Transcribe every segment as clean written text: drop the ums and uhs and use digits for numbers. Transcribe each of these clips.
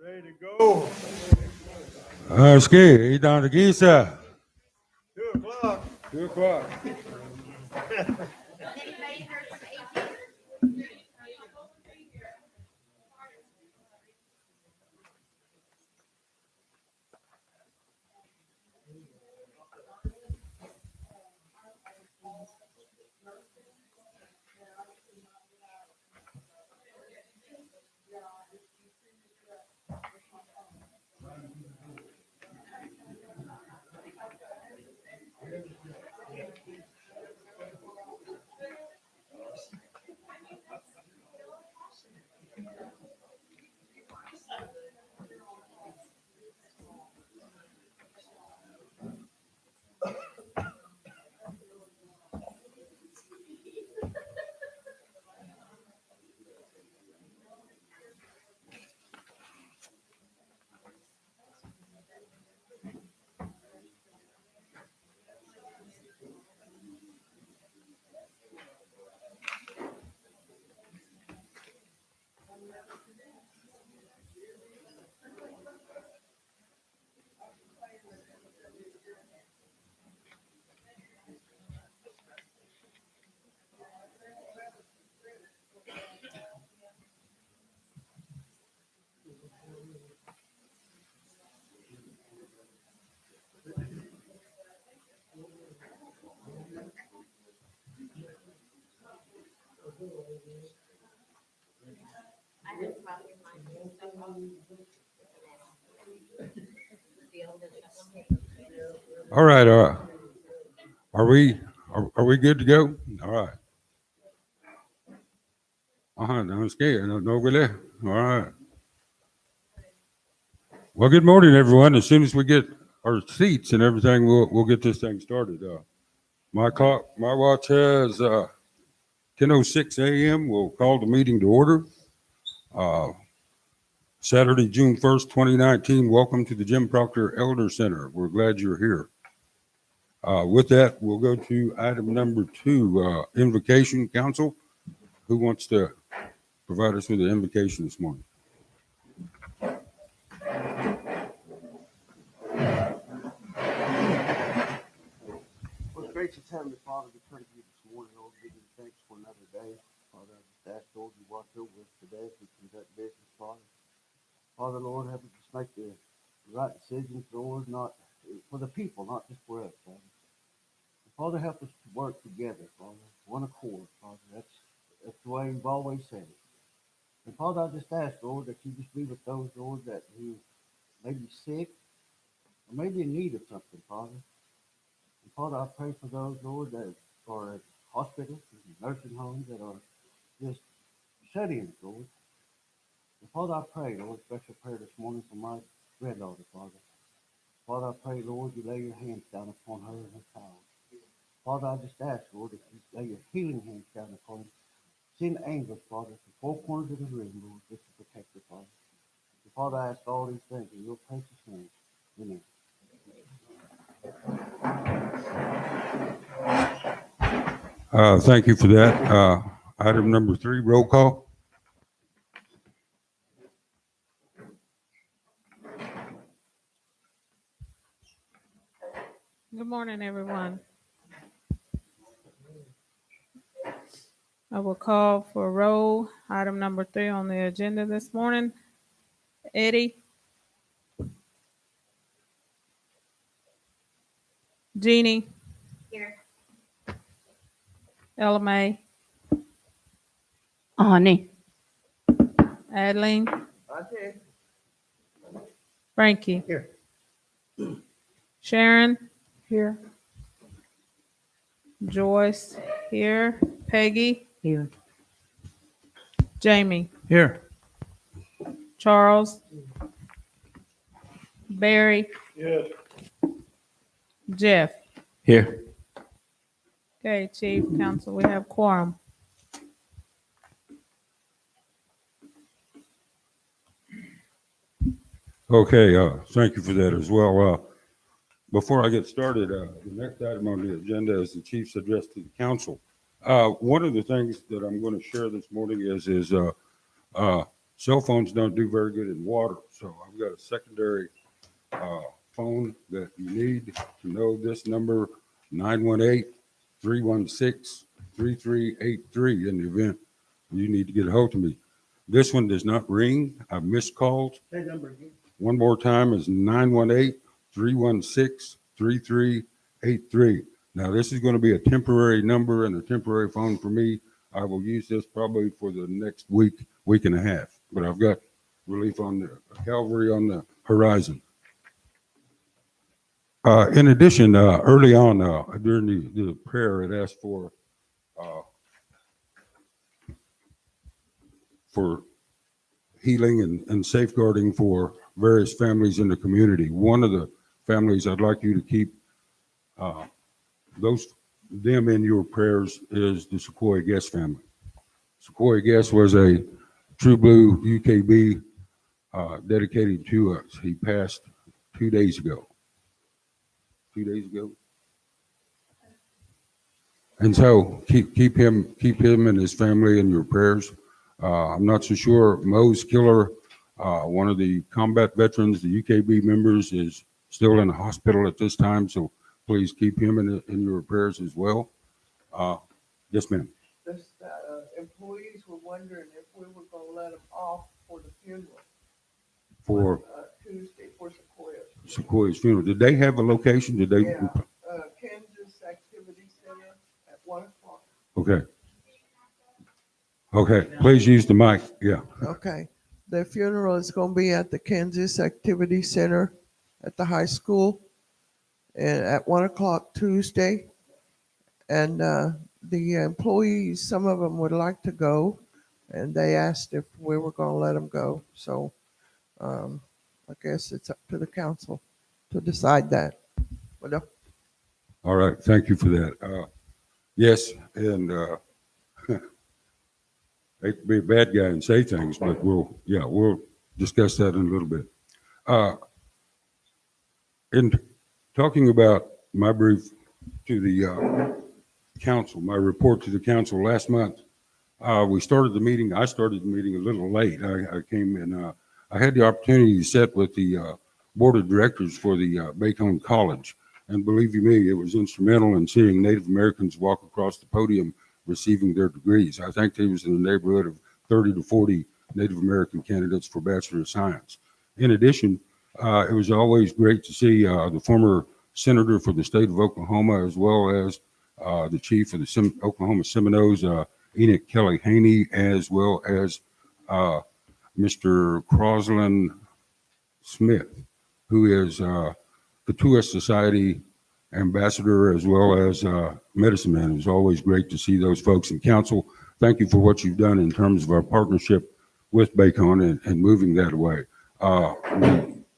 Ready to go. Ski, down to Gisa. 2:00. 2:00. All right. Are we good to go? All right. I'm scared. No, really. All right. Well, good morning, everyone. As soon as we get our seats and everything, we'll get this thing started. My watch has 10:06 a.m. We'll call the meeting to order. Saturday, June 1st, 2019. Welcome to the Jim Proctor Elder Center. We're glad you're here. With that, we'll go to item number 2, invocation. Council. Who wants to provide us with the invocation this morning? Most gracious Heavenly Father, we turn to you this morning, Lord, give you thanks for another day. Father, I just ask, Lord, you watch over us today as we conduct business, Father. Father, Lord, help us just make the right decisions, Lord, not for the people, not just for us, Father. And Father, help us to work together, Father, one accord, Father. That's the way you've always said it. And Father, I just ask, Lord, that you just be with those, Lord, that who may be sick or maybe in need of something, Father. And Father, I pray for those, Lord, that are at hospitals and nursing homes that are just shut-ins, Lord. And Father, I pray, Lord, special prayer this morning for my granddaughter, Father. Father, I pray, Lord, you lay your hands down upon her and her child. Father, I just ask, Lord, that you lay your healing hands down upon her. Send angels, Father, to four corners of the room, Lord, just to protect her, Father. And Father, I ask all these things in your precious name. Amen. Thank you for that. Item number 3, roll call. Good morning, everyone. I will call for roll. Item number 3 on the agenda this morning. Eddie. Jeannie. Here. Ella Mae. Ani. Adeline. Okay. Frankie. Here. Sharon. Here. Joyce here. Peggy. Here. Jamie. Here. Charles. Barry. Yes. Jeff. Here. Okay, Chief, Council, we have quorum. Okay, thank you for that as well. Before I get started, the next item on the agenda is the chief's address to the council. One of the things that I'm going to share this morning is cell phones don't do very good in water. So I've got a secondary phone that you need to know this number, 918-316-3383 in the event you need to get a hold of me. This one does not ring. I've missed calls. Hey, number again. One more time is 918-316-3383. Now, this is going to be a temporary number and a temporary phone for me. I will use this probably for the next week, week and a half. But I've got relief on the cavalry on the horizon. In addition, early on during the prayer, it asked for healing and safeguarding for various families in the community. One of the families I'd like you to keep them in your prayers is the Sequoia Guest family. Sequoia Guest was a true blue UKB dedicated to us. He passed 2 days ago. 2 days ago. And so keep him and his family in your prayers. I'm not so sure. Mo's killer, one of the combat veterans, the UKB members, is still in the hospital at this time. So please keep him in your prayers as well. Yes, ma'am. The employees were wondering if we were going to let them off for the funeral. For Tuesday for Sequoia. Sequoia's funeral. Did they have a location? Did they? Yeah, Kansas Activity Center at 1 o'clock. Okay. Okay, please use the mic. Yeah. Okay. The funeral is going to be at the Kansas Activity Center at the high school and at 1 o'clock Tuesday. And the employees, some of them would like to go, and they asked if we were going to let them go. So I guess it's up to the council to decide that. Well, All right. Thank you for that. Yes, and hate to be a bad guy and say things, but we'll discuss that in a little bit. In talking about my brief to the council, my report to the council last month, I started the meeting a little late. I came and I had the opportunity to sit with the board of directors for the Bacon College. And believe you me, it was instrumental in seeing Native Americans walk across the podium receiving their degrees. I think there was in the neighborhood of 30 to 40 Native American candidates for Bachelor of Science. In addition, it was always great to see the former senator for the state of Oklahoma, as well as the chief of the Oklahoma Seminoles, Enoch Kelly Haney, as well as Mr. Crosland Smith, who is Katuah Society ambassador as well as medicine man. It was always great to see those folks in council. Thank you for what you've done in terms of our partnership with Bacon and moving that away.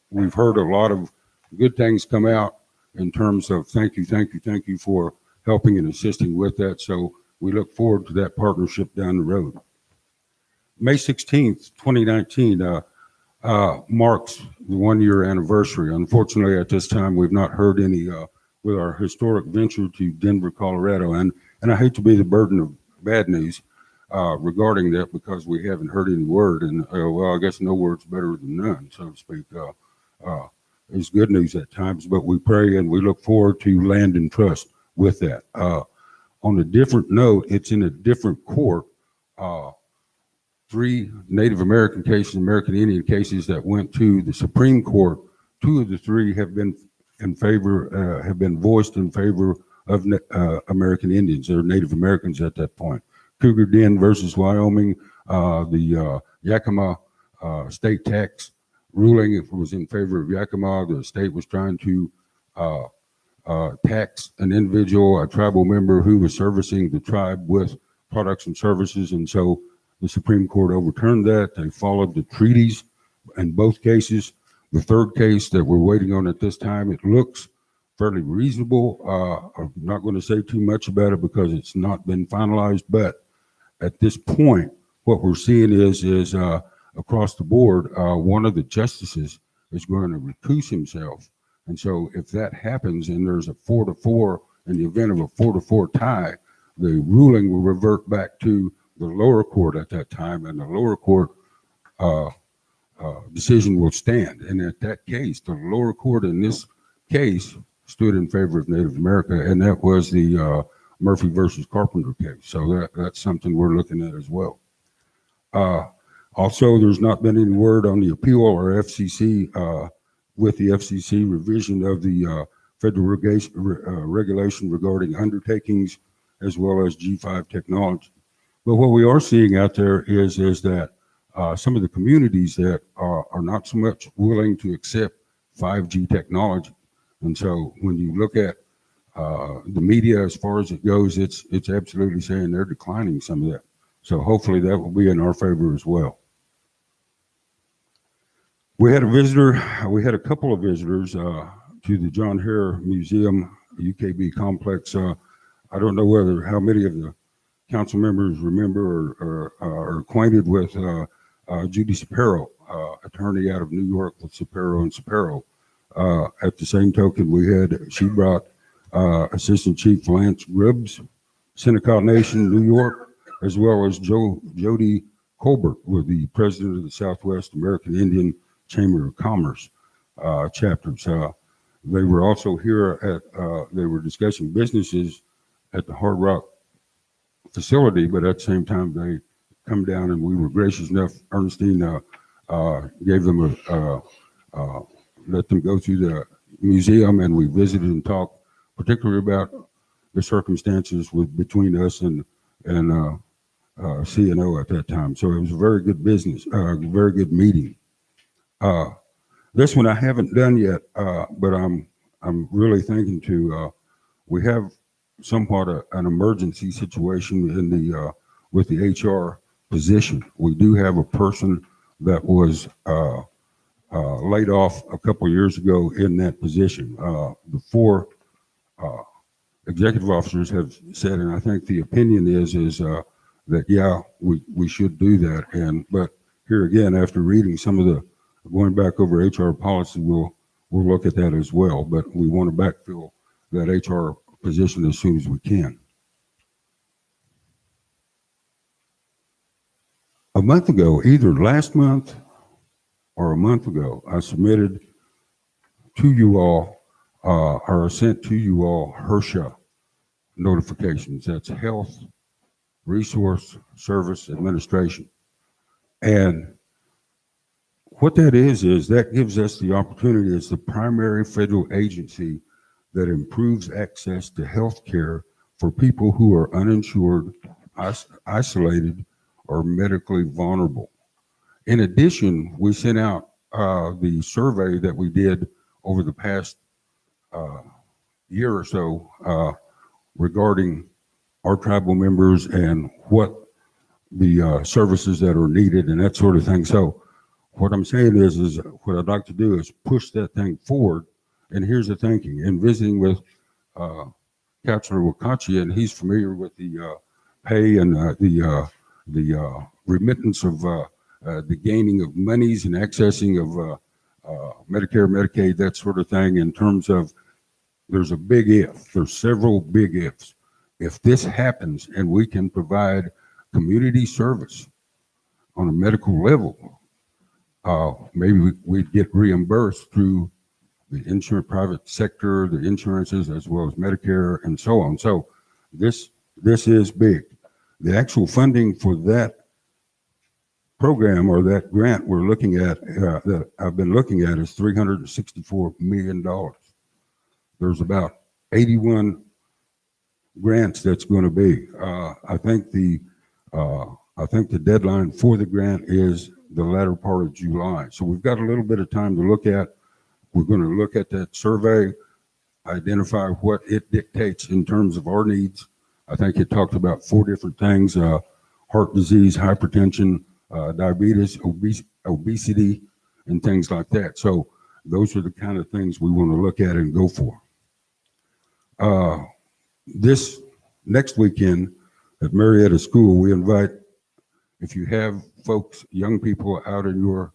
We've heard a lot of good things come out in terms of thank you for helping and assisting with that. So we look forward to that partnership down the road. May 16th, 2019 marks the 1-year anniversary. Unfortunately, at this time, we've not heard any with our historic venture to Denver, Colorado. And I hate to be the burden of bad news regarding that because we haven't heard any word. And well, I guess no word's better than none, so to speak. It's good news at times, but we pray and we look forward to land and trust with that. On a different note, it's in a different court. 3 Native American cases, American Indian cases that went to the Supreme Court. 2 of the 3 have been have been voiced in favor of American Indians or Native Americans at that point. Cougar Den versus Wyoming, the Yakima state tax ruling was in favor of Yakima. The state was trying to tax an individual, a tribal member who was servicing the tribe with products and services. And so the Supreme Court overturned that. They followed the treaties in both cases. The third case that we're waiting on at this time, it looks fairly reasonable. I'm not going to say too much about it because it's not been finalized, but at this point, what we're seeing is across the board, one of the justices is going to recuse himself. And so if that happens and there's a 4-4, in the event of a 4-4 tie, the ruling will revert back to the lower court at that time, and the lower court decision will stand. And at that case, the lower court in this case stood in favor of Native America, and that was the Murphy versus Carpenter case. So that's something we're looking at as well. Also, there's not been any word on the appeal or FCC with the FCC revision of the federal regulation regarding undertakings as well as G5 technology. But what we are seeing out there is that some of the communities that are not so much willing to accept 5G technology. And so when you look at the media as far as it goes, it's absolutely saying they're declining some of that. So hopefully that will be in our favor as well. We had a couple of visitors to the John Hare Museum, UKB complex. I don't know how many of the council members remember or are acquainted with Judy Sapero, attorney out of New York with Sapero and Sapero. At the same token, she brought Assistant Chief Lance Grubbs, Seneca Nation, New York, as well as Jody Colbert, with the president of the Southwest American Indian Chamber of Commerce chapters. They were also here they were discussing businesses at the Hard Rock facility, but at the same time, they come down and we were gracious enough, Ernestine gave them let them go through the museum, and we visited and talked particularly about the circumstances between us and CNO at that time. So it was a very good very good meeting. This one I haven't done yet, but I'm really thinking we have somewhat an emergency situation with the HR position. We do have a person that was laid off a couple of years ago in that position. The four executive officers have said, and I think the opinion is that yeah, we should do that. But here again, after reading some of going back over HR policy, we'll look at that as well. But we want to backfill that HR position as soon as we can. A month ago, either last month or a month ago, I submitted to you all, or sent to you all, HRSA notifications. That's Health Resource Service Administration. And what that is that gives us the opportunity as the primary federal agency that improves access to health care for people who are uninsured, isolated, or medically vulnerable. In addition, we sent out the survey that we did over the past year or so regarding our tribal members and what the services that are needed and that sort of thing. So what I'm saying is what I'd like to do is push that thing forward. And here's the thinking. In visiting with Councilor Wakachi, and he's familiar with the pay and the remittance of the gaining of monies and accessing of Medicare, Medicaid, that sort of thing, in terms of there's a big if. There's several big ifs. If this happens and we can provide community service on a medical level, maybe we'd get reimbursed through the insurance, private sector, the insurances, as well as Medicare and so on. So this is big. The actual funding for that program or that grant we're looking at, that I've been looking at, is $364 million. There's about 81 grants that's going to be. I think the deadline for the grant is the latter part of July. So we've got a little bit of time to look at. We're going to look at that survey. identify what it dictates in terms of our needs. I think it talked about 4 different things, heart disease, hypertension, diabetes, obesity, and things like that. So those are the kind of things we want to look at and go for. This next weekend at Marietta School, we invite, if you have folks, young people out in your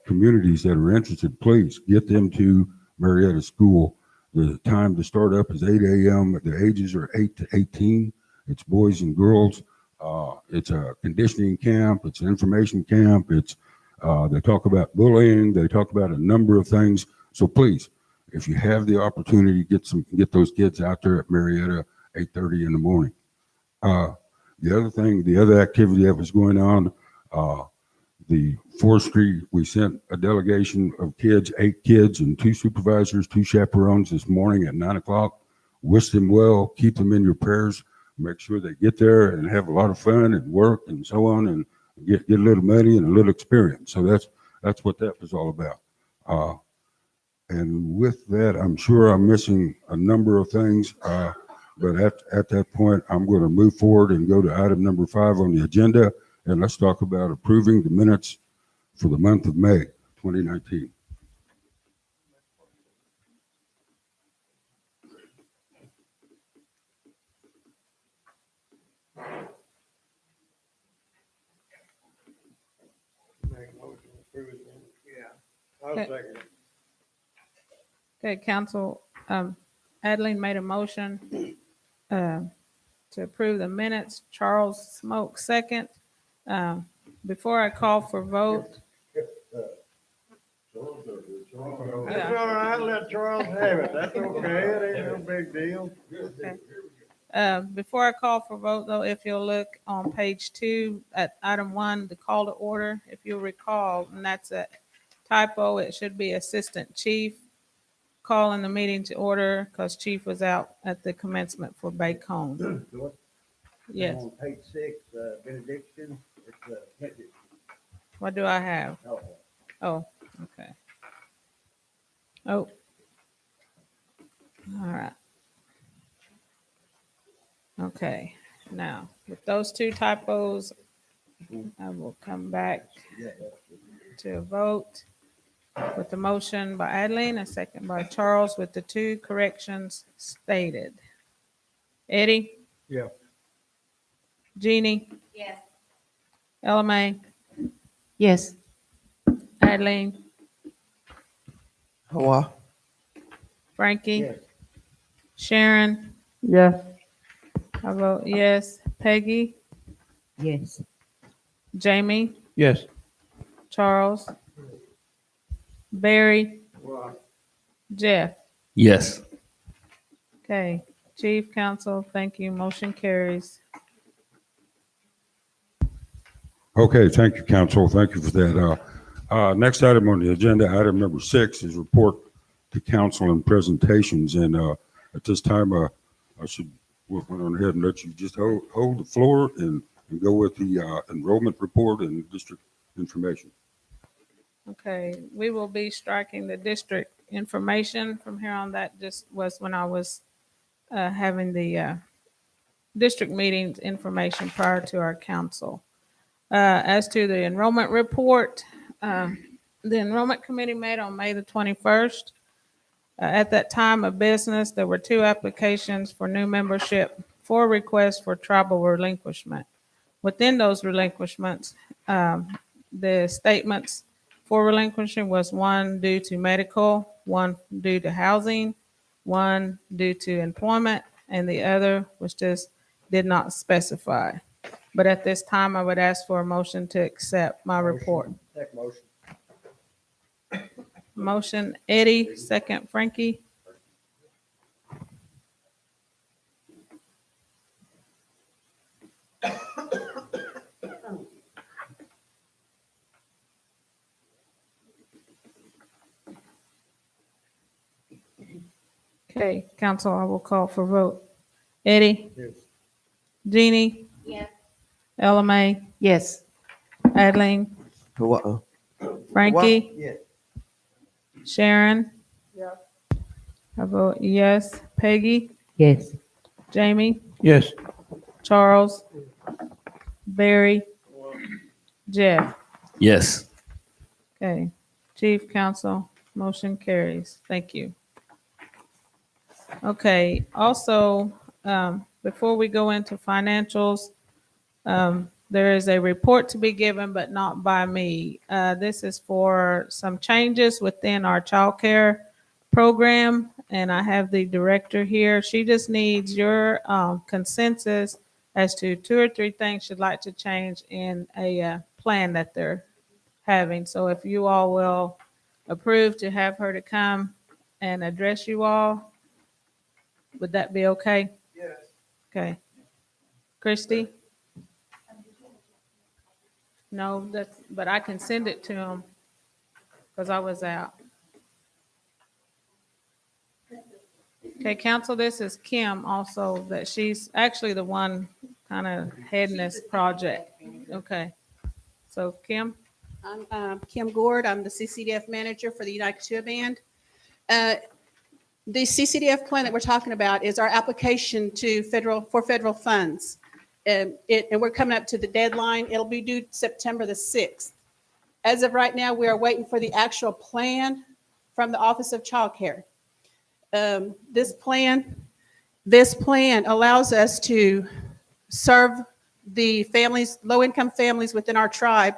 communities that are interested, please get them to Marietta School. The time to start up is 8 a.m. The ages are 8 to 18. It's boys and girls. It's a conditioning camp. It's an information camp. It's they talk about bullying. They talk about a number of things. So please, if you have the opportunity, get those kids out there at Marietta 8:30 in the morning. The other activity that was going on, the forestry, we sent a delegation of kids, 8 kids and 2 supervisors, 2 chaperones this morning at 9 o'clock. Wish them well, keep them in your prayers, make sure they get there and have a lot of fun and work and so on, and get a little money and a little experience. So that's what that was all about. And with that, I'm sure I'm missing a number of things, but at that point, I'm going to move forward and go to item number 5 on the agenda, and let's talk about approving the minutes for the month of May 2019. I'll Okay. second it. Okay, council, Adeline made a motion to approve the minutes. Charles Smoke second. Before I call for vote, That's all right, let Charles have it. That's okay. It ain't no big deal. before I call for vote though, if you'll look on page 2 at item 1, the call to order, if you'll recall, and that's a typo, it should be Assistant Chief calling the meeting to order because Chief was out at the commencement for Bacone. Yes, On page 6, benediction, it's benediction. what do I have? Oh, Oh, okay. Oh. All right. Okay, now, with those 2 typos, I will come back yeah, to a vote with the motion by Adeline, a second by Charles with the 2 corrections stated. Eddie? Yeah. Jeannie? Yes. Ella May? Yes. Adeline? Hawa. Frankie? Yes. Sharon? Yes. I vote yes. Peggy? Yes. Jamie? Yes. Charles? Barry? Jeff? Yes. Okay, Chief, Council, thank you. Motion carries. Okay, thank you, council. Thank you for that. Next item on the agenda, item number 6, is report to council and presentations. And at this time, I should went on ahead and let you just hold the floor and go with the enrollment report and district information. Okay, we will be striking the district information from here on. That just was when I was having the district meetings information prior to our council. As to the enrollment report, the enrollment committee met on May the 21st. At that time of business, there were 2 applications for new membership, 4 requests for tribal relinquishment. Within those relinquishments, the statements for relinquishment was 1 due to medical, 1 due to housing, 1 due to employment, and the other was just did not specify. But at this time, I would ask for a motion to accept my report. Take motion. Motion Eddie, second Frankie. Okay, council, I will call for vote. Eddie? Yes. Jeannie? Yes. Ella May? Yes. Adeline? Frankie? Yes. Sharon? I vote yes. Peggy, Yes. Jamie, Yes. Charles, Barry, Jeff. Yes. Okay. Chief, council, motion carries. Thank you. Okay, also, before we go into financials, there is a report to be given, but not by me. This is for some changes within our childcare program, and I have the director here. She just needs your consensus as to 2 or 3 things she'd like to change in a plan that they're having. So if you all will approve to have her to come and address you all, would that be okay? Yes. Okay. Christy? No, that's, but I can send it to him because I was out. Okay, council, this is Kim also, that she's actually the one kind of heading this project. Okay. So Kim? I'm Kim Gord. I'm the CCDF manager for the United Two Band. The CCDF plan that we're talking about is our application to federal funds. And we're coming up to the deadline. It'll be due September the 6th. As of right now, we are waiting for the actual plan from the Office of Child Care. This plan allows us to serve the families, low-income families within our tribe,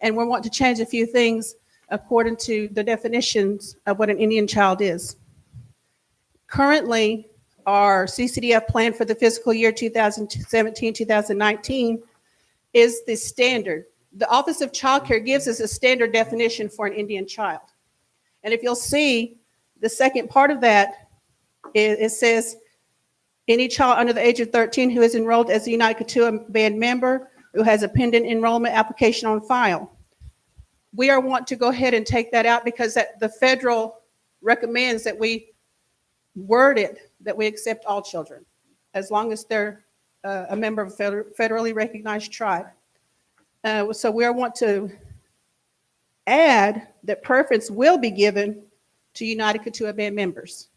and we want to change a few things according to the definitions of what an Indian child is. Currently, our CCDF plan for the fiscal year 2017-2019 is the standard. The Office of Child Care gives us a standard definition for an Indian child. And if you'll see, the second part of that, it says, any child under the age of 13 who is enrolled as a United Kituah Band member who has a pending enrollment application on file. We are want to go ahead and take that out because the federal recommends that we word it that we accept all children as long as they're a member of a federally recognized tribe. So we want to add that preference will be given to United Kituah Band members.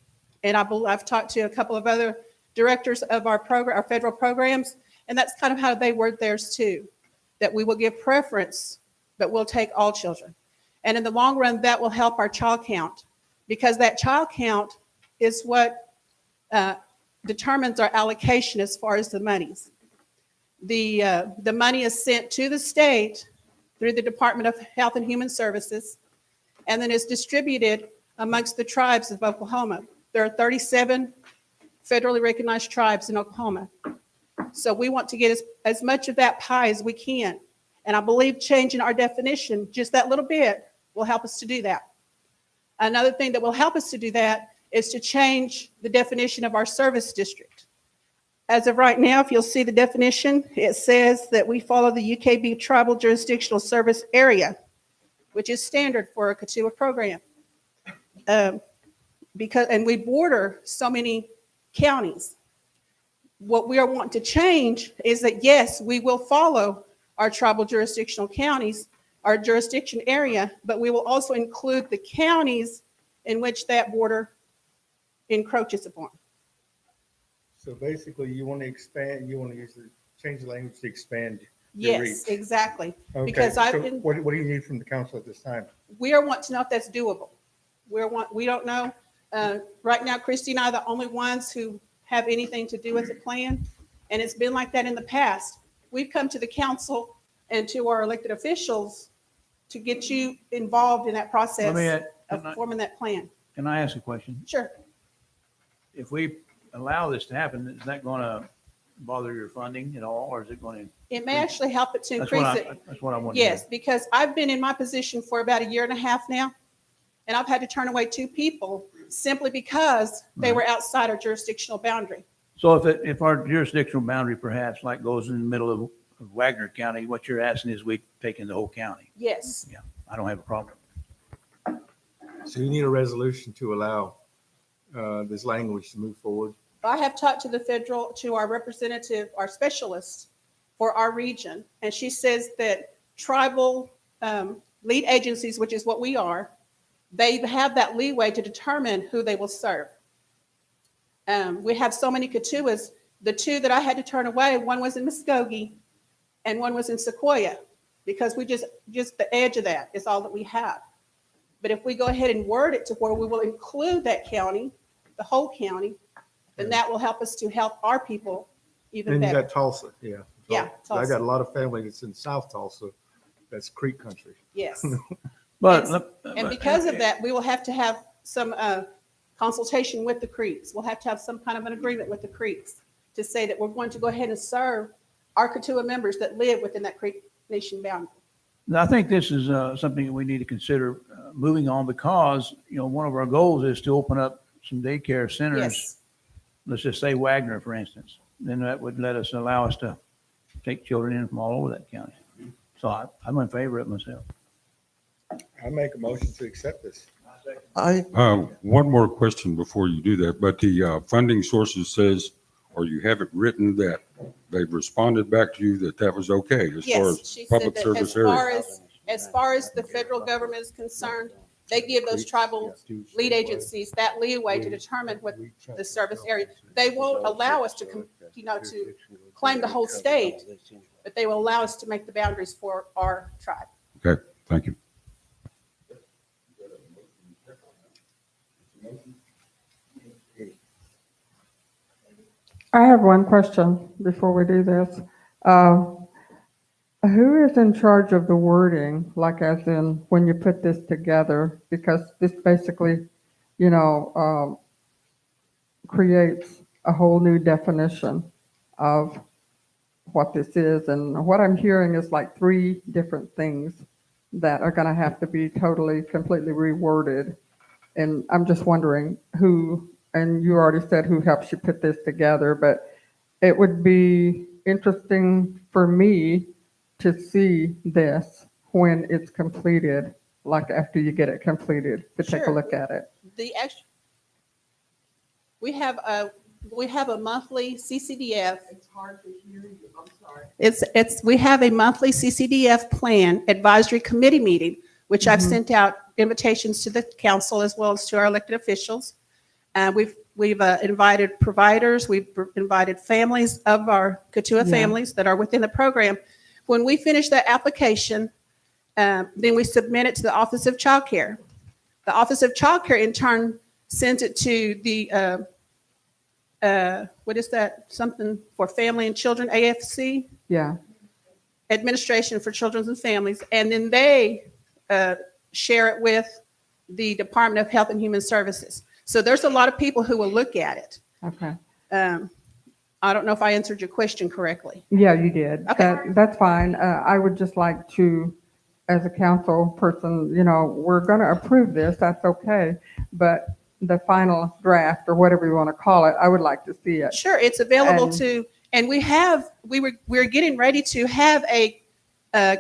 And I've talked to a couple of other directors of our program, our federal programs, and that's kind of how they word theirs too, that we will give preference, but we'll take all children. And in the long run, that will help our child count because that child count is what determines our allocation as far as the monies. The money is sent to the state through the Department of Health and Human Services, and then is distributed amongst the tribes of Oklahoma. There are 37 federally recognized tribes in Oklahoma. So we want to get as much of that pie as we can. And I believe changing our definition just that little bit will help us to do that. Another thing that will help us to do that is to change the definition of our service district. As of right now, if you'll see the definition, it says that we follow the UKB Tribal Jurisdictional Service Area, which is standard for a Kituah program. And we border so many counties. What we are wanting to change is that, yes, we will follow our tribal jurisdictional counties, our jurisdiction area, but we will also include the counties in which that border encroaches upon. So basically, you want to expand, change the language to expand the Yes, reach. exactly. Okay, Because so what do you need from the council at this time? we are wanting to know if that's doable. We don't know. Right now, Christy and I are the only ones who have anything to do with the plan. And it's been like that in the past. We've come to the council and to our elected officials to get you involved in that process of forming that plan. Can I ask a question? Sure. If we allow this to happen, is that going to bother your funding at all, or is it going to? It may actually help it to increase it. That's what I want. Yes, because I've been in my position for about 1.5 years now, and I've had to turn away 2 people simply because they were outside our jurisdictional boundary. So if our jurisdictional boundary perhaps like goes in the middle of Wagner County, what you're asking is we take in the whole county. Yes. Yeah, I don't have a problem. So you need a resolution to allow this language to move forward. I have talked to our representative, our specialist for our region, and she says that tribal lead agencies, which is what we are, they have that leeway to determine who they will serve. We have so many Katuas. The two that I had to turn away, one was in Muskogee and one was in Sequoia, because we just the edge of that is all that we have. But if we go ahead and word it to where we will include that county, the whole county, then that will help us to help our people even Then you better. got Tulsa, yeah. Yeah, So I got Tulsa. a lot of family that's in South Tulsa, that's Creek country. Yes. But, And because of that, we will have to have some consultation with the Creeks. We'll have to have some kind of an agreement with the Creeks to say that we're going to go ahead and serve our Katuah members that live within that Creek Nation boundary. I think this is something that we need to consider moving on, because, one of our goals is to open up some daycare centers. Yes. Let's just say Wagner, for instance. Then that would allow us to take children in from all over that county. So I'm in favor of it myself. I make a motion to accept this. One more question before you do that, but the funding sources says, or you have it written that they've responded back to you that that was okay as far Yes, as she said public that service as far as the federal government is concerned, they give those tribal lead agencies that leeway to determine what the service area. They won't allow us to, to claim the whole state, but they will allow us to make the boundaries for our tribe. Okay, thank you. I have one question before we do this. Who is in charge of the wording, like as in when you put this together? Because this basically, creates a whole new definition of what this is. And what I'm hearing is like 3 different things that are going to have to be completely reworded. And I'm just wondering who, and you already said who helps you put this together, but it would be interesting for me to see this when it's completed, like after you get it completed, to take a Sure. look at it. We have a monthly CCDF. It's hard to hear you, I'm sorry. We have a monthly CCDF plan advisory committee meeting, which I've sent out invitations to the council as well as to our elected officials. We've invited providers, we've invited families of our Katuah families that are within the program. When we finish that application, then we submit it to the Office of Child Care. The Office of Child Care in turn sends it to the what is that? Something for Family and Children, AFC, Yeah, Administration for Children and Families, and then they share it with the Department of Health and Human Services. So there's a lot of people who will look at it. okay. I don't know if I answered your question correctly. Yeah, you did. Okay. That's fine. I would just like to, as a council person, we're going to approve this, that's okay. But the final draft, or whatever you want to call it, I would like to see it. Sure, it's available And- and we're getting ready to have a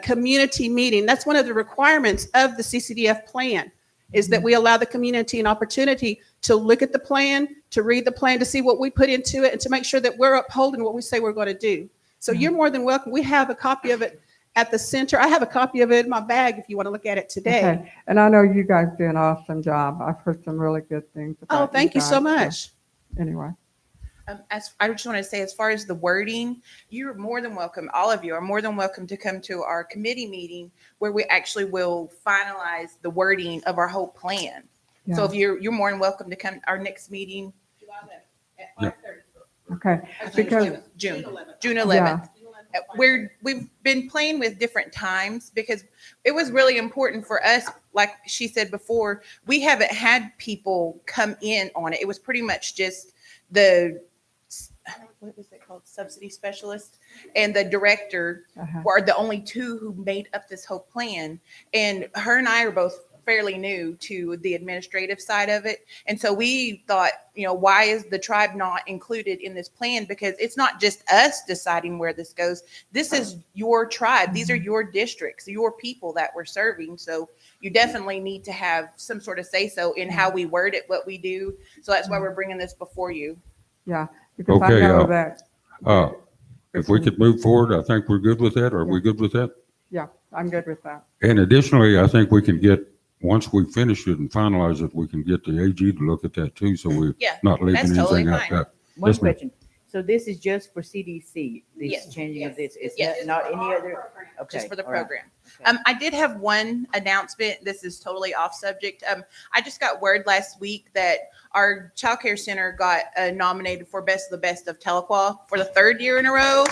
community meeting. That's one of the requirements of the CCDF plan, is that we allow the community an opportunity to look at the plan, to read the plan, to see what we put into it, and to make sure that we're upholding what we say we're going to do. So you're more than welcome. We have a copy of it at the center. I have a copy of it in my bag if you want to look at it today. Okay. And I know you guys do an awesome job. I've heard some really good things about Oh, thank you so guys. much. Yeah. Anyway. I just want to say, as far as the wording, you're more than welcome. All of you are more than welcome to come to our committee meeting where we actually will finalize the wording of our whole plan. So Yeah. if you're more than welcome to come to our next meeting, July 11th at Yeah. 5:30. Okay. Because, June June 11th. 11th. We've been playing with different times because it was really important for us. Like she said before, we haven't had people come in on it. It was pretty much just what was it called? Subsidy specialist and the director were the only 2 who made up this whole plan. And her and I are both fairly new to the administrative side of it. And so we thought, why is the tribe not included in this plan? Because it's not just us deciding where this goes. This is your tribe. These are your districts, your people that we're serving. So you definitely need to have some sort of say so in how we word it, what we do. So that's why we're bringing this before you. yeah, because I Okay, know that, If we could move forward, I think we're good with that. Are we good with that? yeah, I'm good with that. And additionally, I think we can get once we finish it and finalize it, we can get the AG to look at that too, so we're Yeah, not leaving that's totally anything out fine. there. One Yes, ma'am. question. So this is just for CDC, Yes. this changing of this? It's Yes. not any other? Okay. Just for the all right. program. Okay. I did have one announcement. This is totally off subject. I just got word last week that our childcare center got nominated for Best of the Best of Tahlequah for the 3rd year in a row.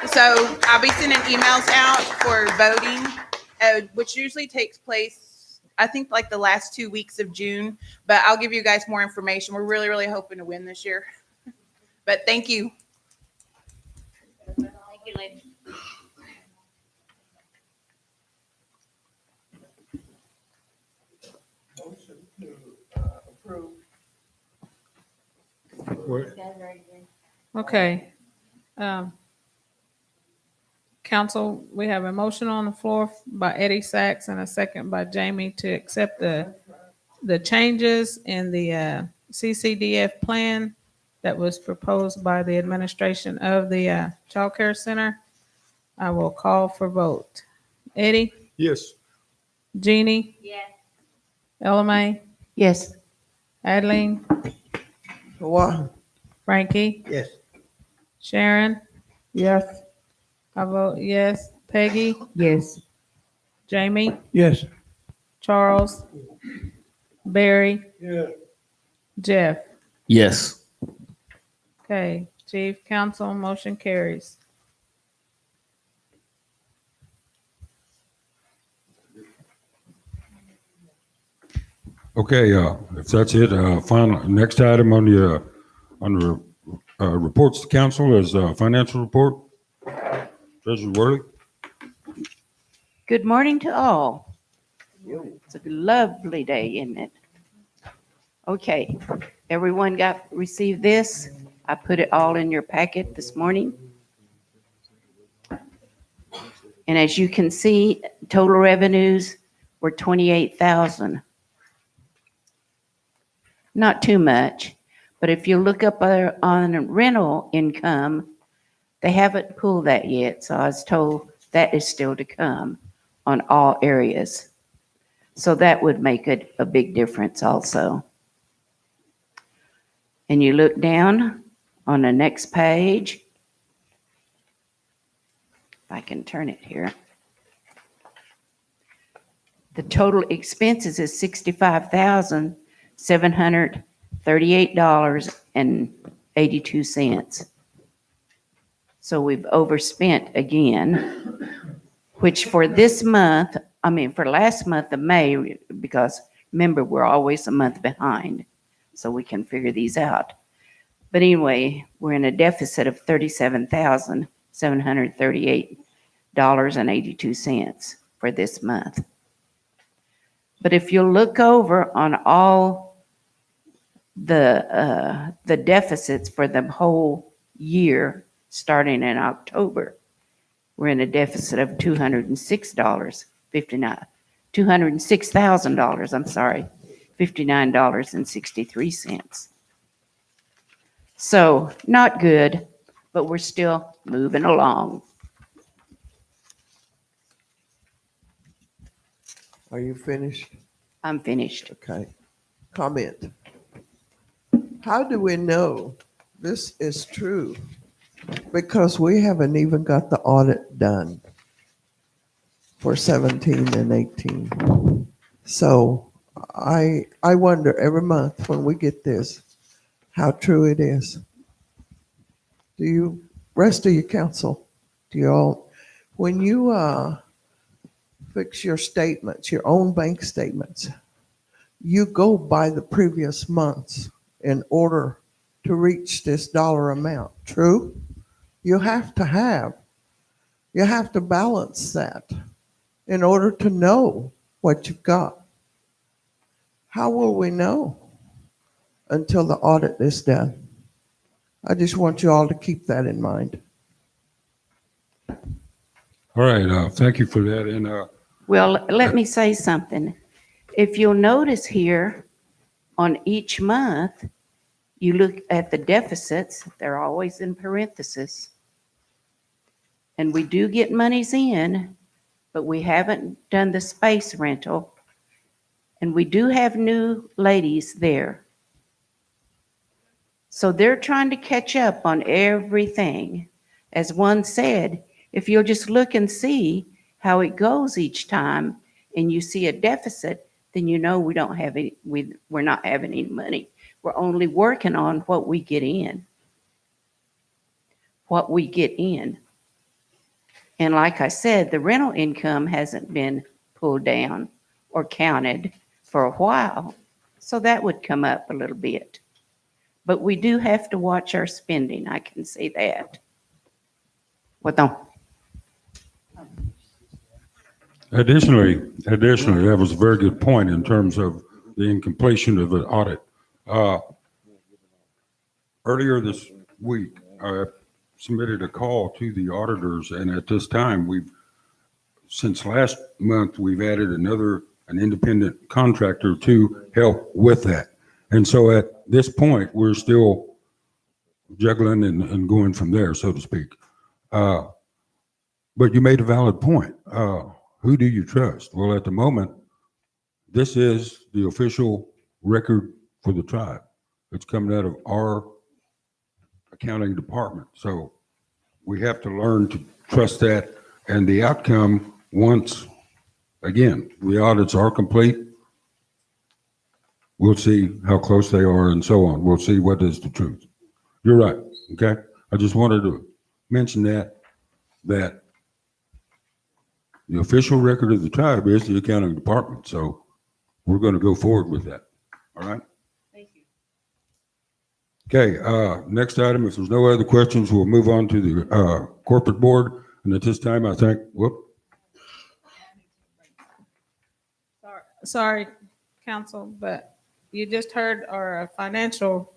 So I'll be sending emails out for voting, which usually takes place, I think, like the last 2 weeks of June. But I'll give you guys more information. We're really, really hoping to win this year. But thank you. Thank you, ladies. Okay. Council, we have a motion on the floor by Eddie Sachs and a second by Jamie to accept the changes in the CCDF plan that was proposed by the administration of the Child Care Center. I will call for vote. Eddie? Yes. Jeannie? Yes. Elamay? Yes. Adeline? Why? Frankie? Yes. Sharon? Yes. I vote yes. Peggy? Yes. Jamie? Yes. Charles? Barry? Yeah. Jeff? Yes. Okay, Chief, Council, motion carries. Okay, if that's it, final, next item on the reports to council is financial report. Treasurer Worley? Good morning to all. It's a lovely day, isn't it? Okay, everyone received this? I put it all in your packet this morning. And as you can see, total revenues were 28,000. Not too much, but if you look up on rental income, they haven't pulled that yet, so I was told that is still to come on all areas. So that would make a big difference also. And you look down on the next page. If I can turn it here. The total expenses is $65,738.82. So we've overspent again, which for this month, for last month of May, because remember, we're always a month behind, so we can figure these out. But anyway, we're in a deficit of $37,738.82 for this month. But if you look over on all the deficits for the whole year, starting in October, we're in a deficit of $206,000, I'm sorry, $59.63. So not good, but we're still moving along. Are you finished? I'm finished. Okay. Comment. How do we know this is true? Because we haven't even got the audit done for 17 and 18. So I wonder every month when we get this, how true it is. Do you, rest of your council, do you all, when you fix your statements, your own bank statements, you go by the previous months in order to reach this dollar amount, true? You have to balance that in order to know what you've got. How will we know until the audit is done? I just want you all to keep that in mind. All right, thank you for that. And Well, let me say something. If you'll notice here, on each month, you look at the deficits, they're always in parentheses. And we do get monies in, but we haven't done the space rental. And we do have new ladies there. So they're trying to catch up on everything. As one said, if you'll just look and see how it goes each time and you see a deficit, then you know we don't have any, we're not having any money. We're only working on what we get in. What we get in. And like I said, the rental income hasn't been pulled down or counted for a while. So that would come up a little bit. But we do have to watch our spending. I can say that. What don't? Additionally, that was a very good point in terms of the incompletion of the audit. Earlier this week, I submitted a call to the auditors, and at this time, since last month, we've added an independent contractor to help with that. And so at this point, we're still juggling and going from there, so to speak. But you made a valid point. Who do you trust? Well, at the moment, this is the official record for the tribe. It's coming out of our accounting department. So we have to learn to trust that. And the outcome, once, again, the audits are complete, we'll see how close they are and so on. We'll see what is the truth. You're right, okay? I just wanted to mention that the official record of the tribe is the accounting department. So we're going to go forward with that, all right? Thank you. Okay, next item, if there's no other questions, we'll move on to the corporate board. And at this time, I think, Sorry, council, but you just heard our financial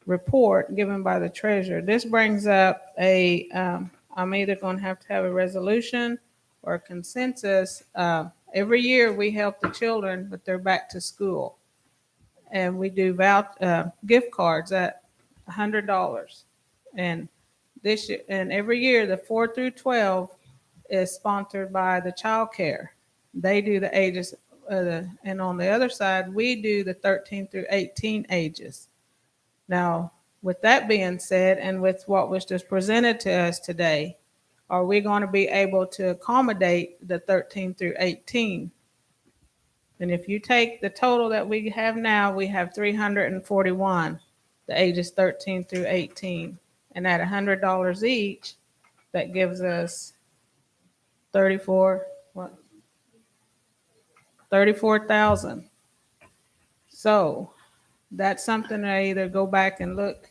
report given by the treasurer. This brings up I'm either going to have a resolution or a consensus. Every year we help the children, but they're back to school. And we do gift cards at $100. And this year, and every year, the 4 through 12 is sponsored by the child care. They do the ages, and on the other side, we do the 13 through 18 ages. Now, with that being said, and with what was just presented to us today, are we going to be able to accommodate the 13 through 18? And if you take the total that we have now, we have 341, the ages 13 through 18. And at $100 each, that gives us 34,000. So that's something I either go back and look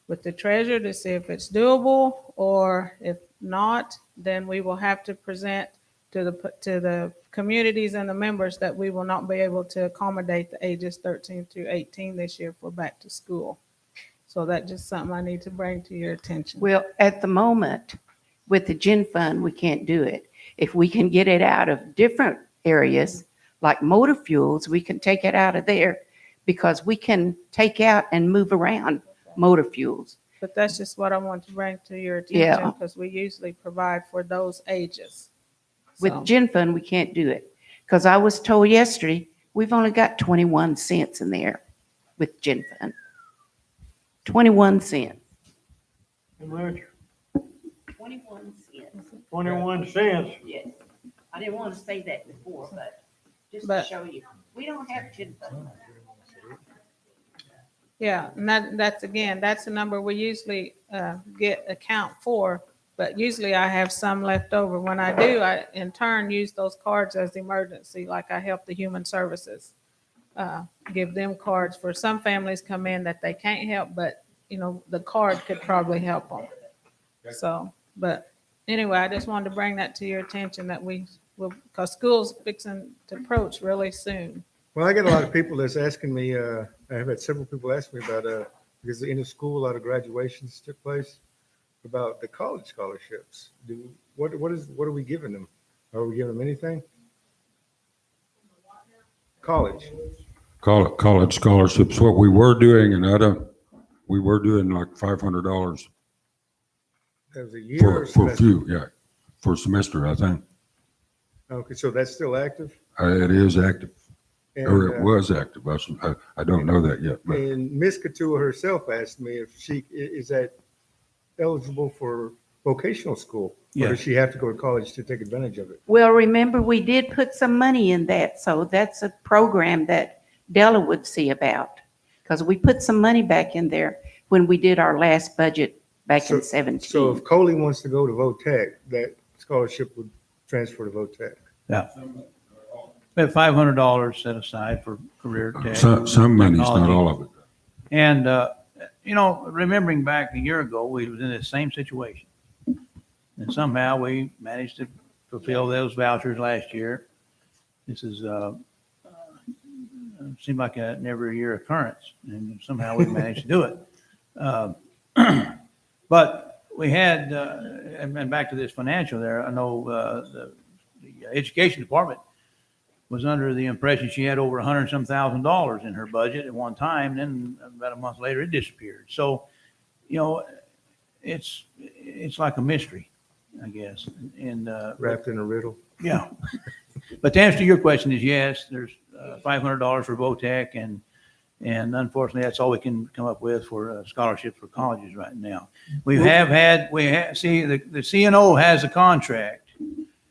with the treasurer to see if it's doable, or if not, then we will have to present to the communities and the members that we will not be able to accommodate the ages 13 through 18 this year for back to school. So that's just something I need to bring to your attention. Well, at the moment, with the gen fund, we can't do it. If we can get it out of different areas, like motor fuels, we can take it out of there, because we can take out and move around motor fuels. But that's just what I want to bring to your Yeah. attention, because we usually provide for those ages. With So, gen fund, we can't do it, because I was told yesterday, we've only got 21 cents in there with gen fund. 21 cents. How much? 21 cents. 21 cents. Yes. I didn't want to say that before, but just to But- show you, we don't have gen fund. yeah, and that's the number we usually account for, but usually I have some left over. When I do, I in turn use those cards as emergency, like I help the human services. Give them cards for some families come in that they can't help, but the card could probably help them. So, but anyway, I just wanted to bring that to your attention, that we will, because school's fixing to approach really soon. Well, I get a lot of people that's asking me, I have had several people ask me about, because the end of school, a lot of graduations took place, about the college scholarships. What are we giving them? Are we giving them anything? College. college scholarships, what we were doing, and we were doing like $500 That was a year or for a semester? few, yeah, for a semester, I think. Okay, so that's still active? It is active. Or it And, was active. I don't know that yet, but and Miss Katua herself asked me if is that eligible for vocational school? Or does Yes. she have to go to college to take advantage of it? Well, remember, we did put some money in that, so that's a program that Della would see about. Because we put some money back in there when we did our last budget back in So 17. if Coley wants to go to VOTEC, that scholarship would transfer to VOTEC. Yeah. We have $500 set aside for career tech. some money's not technology. all of it. And, remembering back a year ago, we was in the same situation. And somehow we managed to fulfill those vouchers last year. This is, seemed like a never a year occurrence, and somehow we managed to do it. But we had, and back to this financial there, I know the education department was under the impression she had over $100 some thousand in her budget at one time. Then about a month later, it disappeared. So, it's like a mystery, I guess. And Wrapped in a riddle. yeah. But to answer your question is yes, there's $500 for VOTEC, and unfortunately, that's all we can come up with for scholarships for colleges right now. See, the CNO has a contract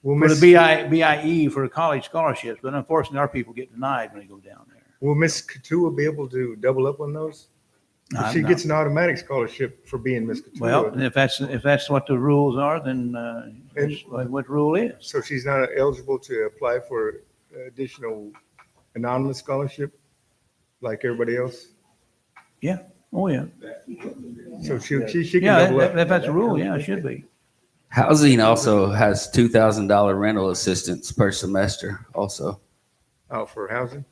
Will for Miss, the BIE for college scholarships, but unfortunately, our people get denied when they go down there. will Miss Katua be able to double up on those? If I'm she not- gets an automatic scholarship for being Miss Katua. Well, and if that's what the rules are, then that's what the rule is. So she's not eligible to apply for additional anonymous scholarship like everybody else? Oh, yeah. So she can Yeah, double up. if that's a rule, yeah, it should be. Housing also has $2,000 rental assistance per semester also. Oh, for housing?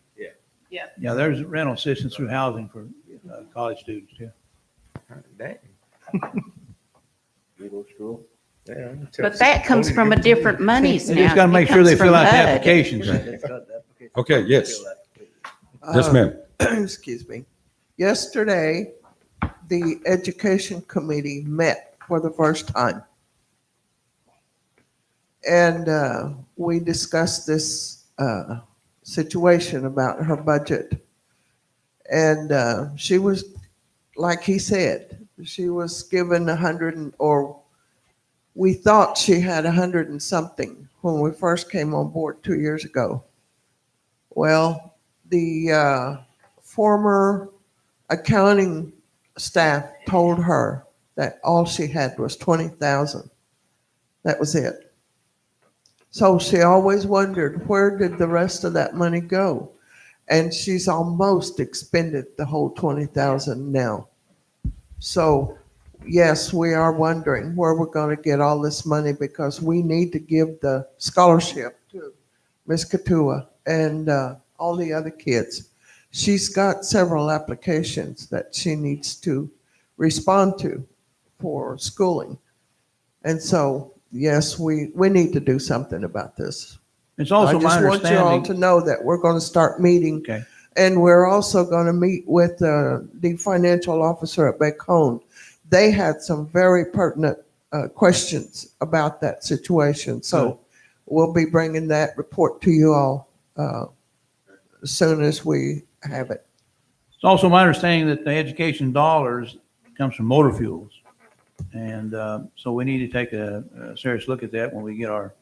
Yeah, there's rental assistance through housing for college students, too. Dang. Yeah, But that comes from a different monies They now. just got to It make sure they comes fill from out the HUD. applications. Okay, yes. Yes, ma'am. Excuse me. Yesterday, the Education Committee met for the first time. And we discussed this situation about her budget. And she was, like he said, she was given 100 or we thought she had 100 and something when we first came on board 2 years ago. Well, the former accounting staff told her that all she had was 20,000. That was it. So she always wondered, where did the rest of that money go? And she's almost expended the whole 20,000 now. So yes, we are wondering where we're going to get all this money because we need to give the scholarship to Miss Katua and all the other kids. She's got several applications that she needs to respond to for schooling. And so, yes, we need to do something about this. It's also my I just want you all to understanding. know that we're going to start meeting. Okay. And we're also going to meet with the financial officer at Bacone. They had some very pertinent questions about that situation. So we'll be bringing that report to you all as soon as we have it. It's also my understanding that the education dollars comes from motor fuels. And so we need to take a serious look at that when we get our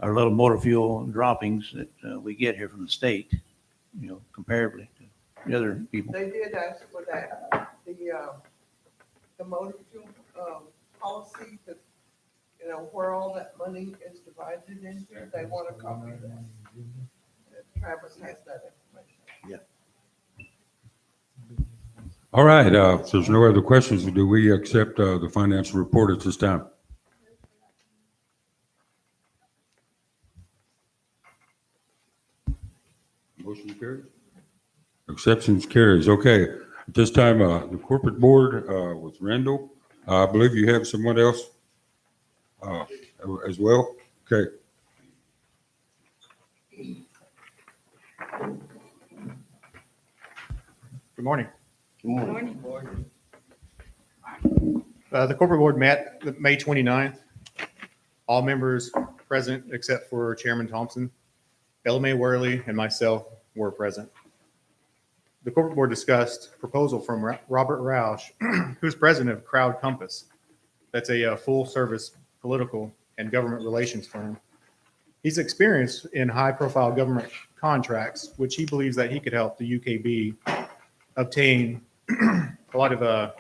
little motor fuel droppings that we get here from the state, comparatively to the other people. They did ask for that, the motor fuel policy, where all that money is divided into. They want a copy of that. Travis has that information. All right, if there's no other questions, do we accept the financial report at this time? Motion carries. Exceptions carries. Okay, at this time, the corporate board with Randall. I believe you have someone else as well. Okay. Good morning. The corporate board met May 29th. All members present except for Chairman Thompson. Ella Mae Worley and myself were present. The corporate board discussed a proposal from Robert Roush, who's president of Crowd Compass. That's a full-service political and government relations firm. He's experienced in high-profile government contracts, which he believes that he could help the UKB obtain a lot of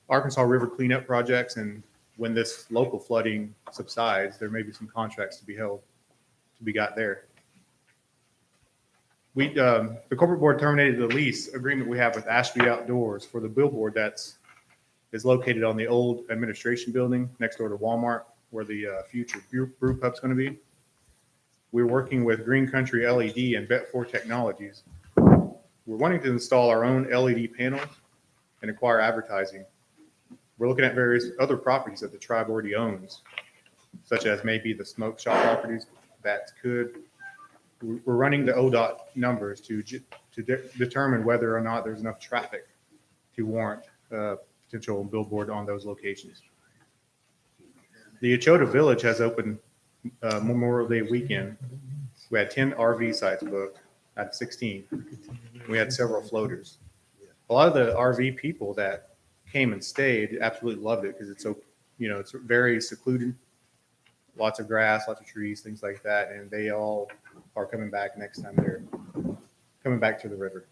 Arkansas River cleanup projects. And when this local flooding subsides, there may be some contracts to be got there. The corporate board terminated the lease agreement we have with Ashby Outdoors for the billboard is located on the old administration building next door to Walmart, where the future brew pub's going to be. We're working with Green Country LED and Bet4 Technologies. We're wanting to install our own LED panels and acquire advertising. We're looking at various other properties that the tribe already owns, such as maybe the smoke shop properties that could. We're running the ODOT numbers to determine whether or not there's enough traffic to warrant potential billboard on those locations. The Ochota Village has opened Memorial Day weekend. We had 10 RV sites booked out of 16. We had several floaters. A lot of the RV people that came and stayed absolutely loved it because it's so, it's very secluded, lots of grass, lots of trees, things like that, and they all are coming back next time they're coming back to the river.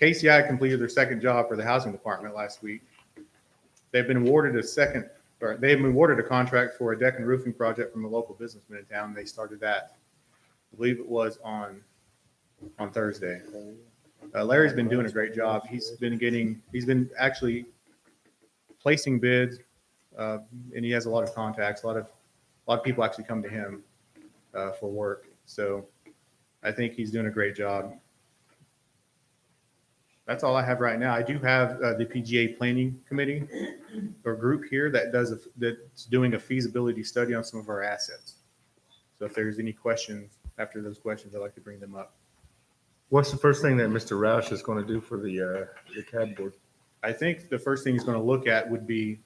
KCI completed their second job for the housing department last week. They've been awarded a contract for a deck and roofing project from a local businessman in town. They started that, I believe it was on Thursday. Larry's been doing a great job. He's been actually placing bids, and he has a lot of contacts. A lot of people actually come to him for work. So I think he's doing a great job. That's all I have right now. I do have the PGA planning committee or group here that's doing a feasibility study on some of our assets. So if there's any questions after those questions, I'd like to bring them up. What's the first thing that Mr. Roush is going to do for the CAB board? I think the first thing he's going to look at would be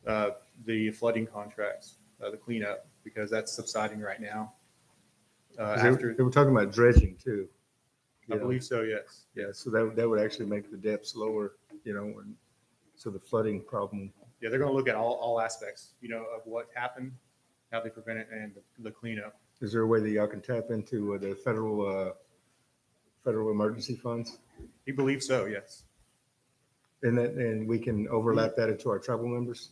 the flooding contracts, the cleanup, because that's subsiding right now. They were talking about dredging too. I believe so, yes. Yeah, so that would actually make the depths lower, and so the flooding problem. Yeah, they're going to look at all aspects, of what happened, how they prevent it, and the cleanup. Is there a way that y'all can tap into the federal emergency funds? He believes so, yes. And we can overlap that into our tribal members?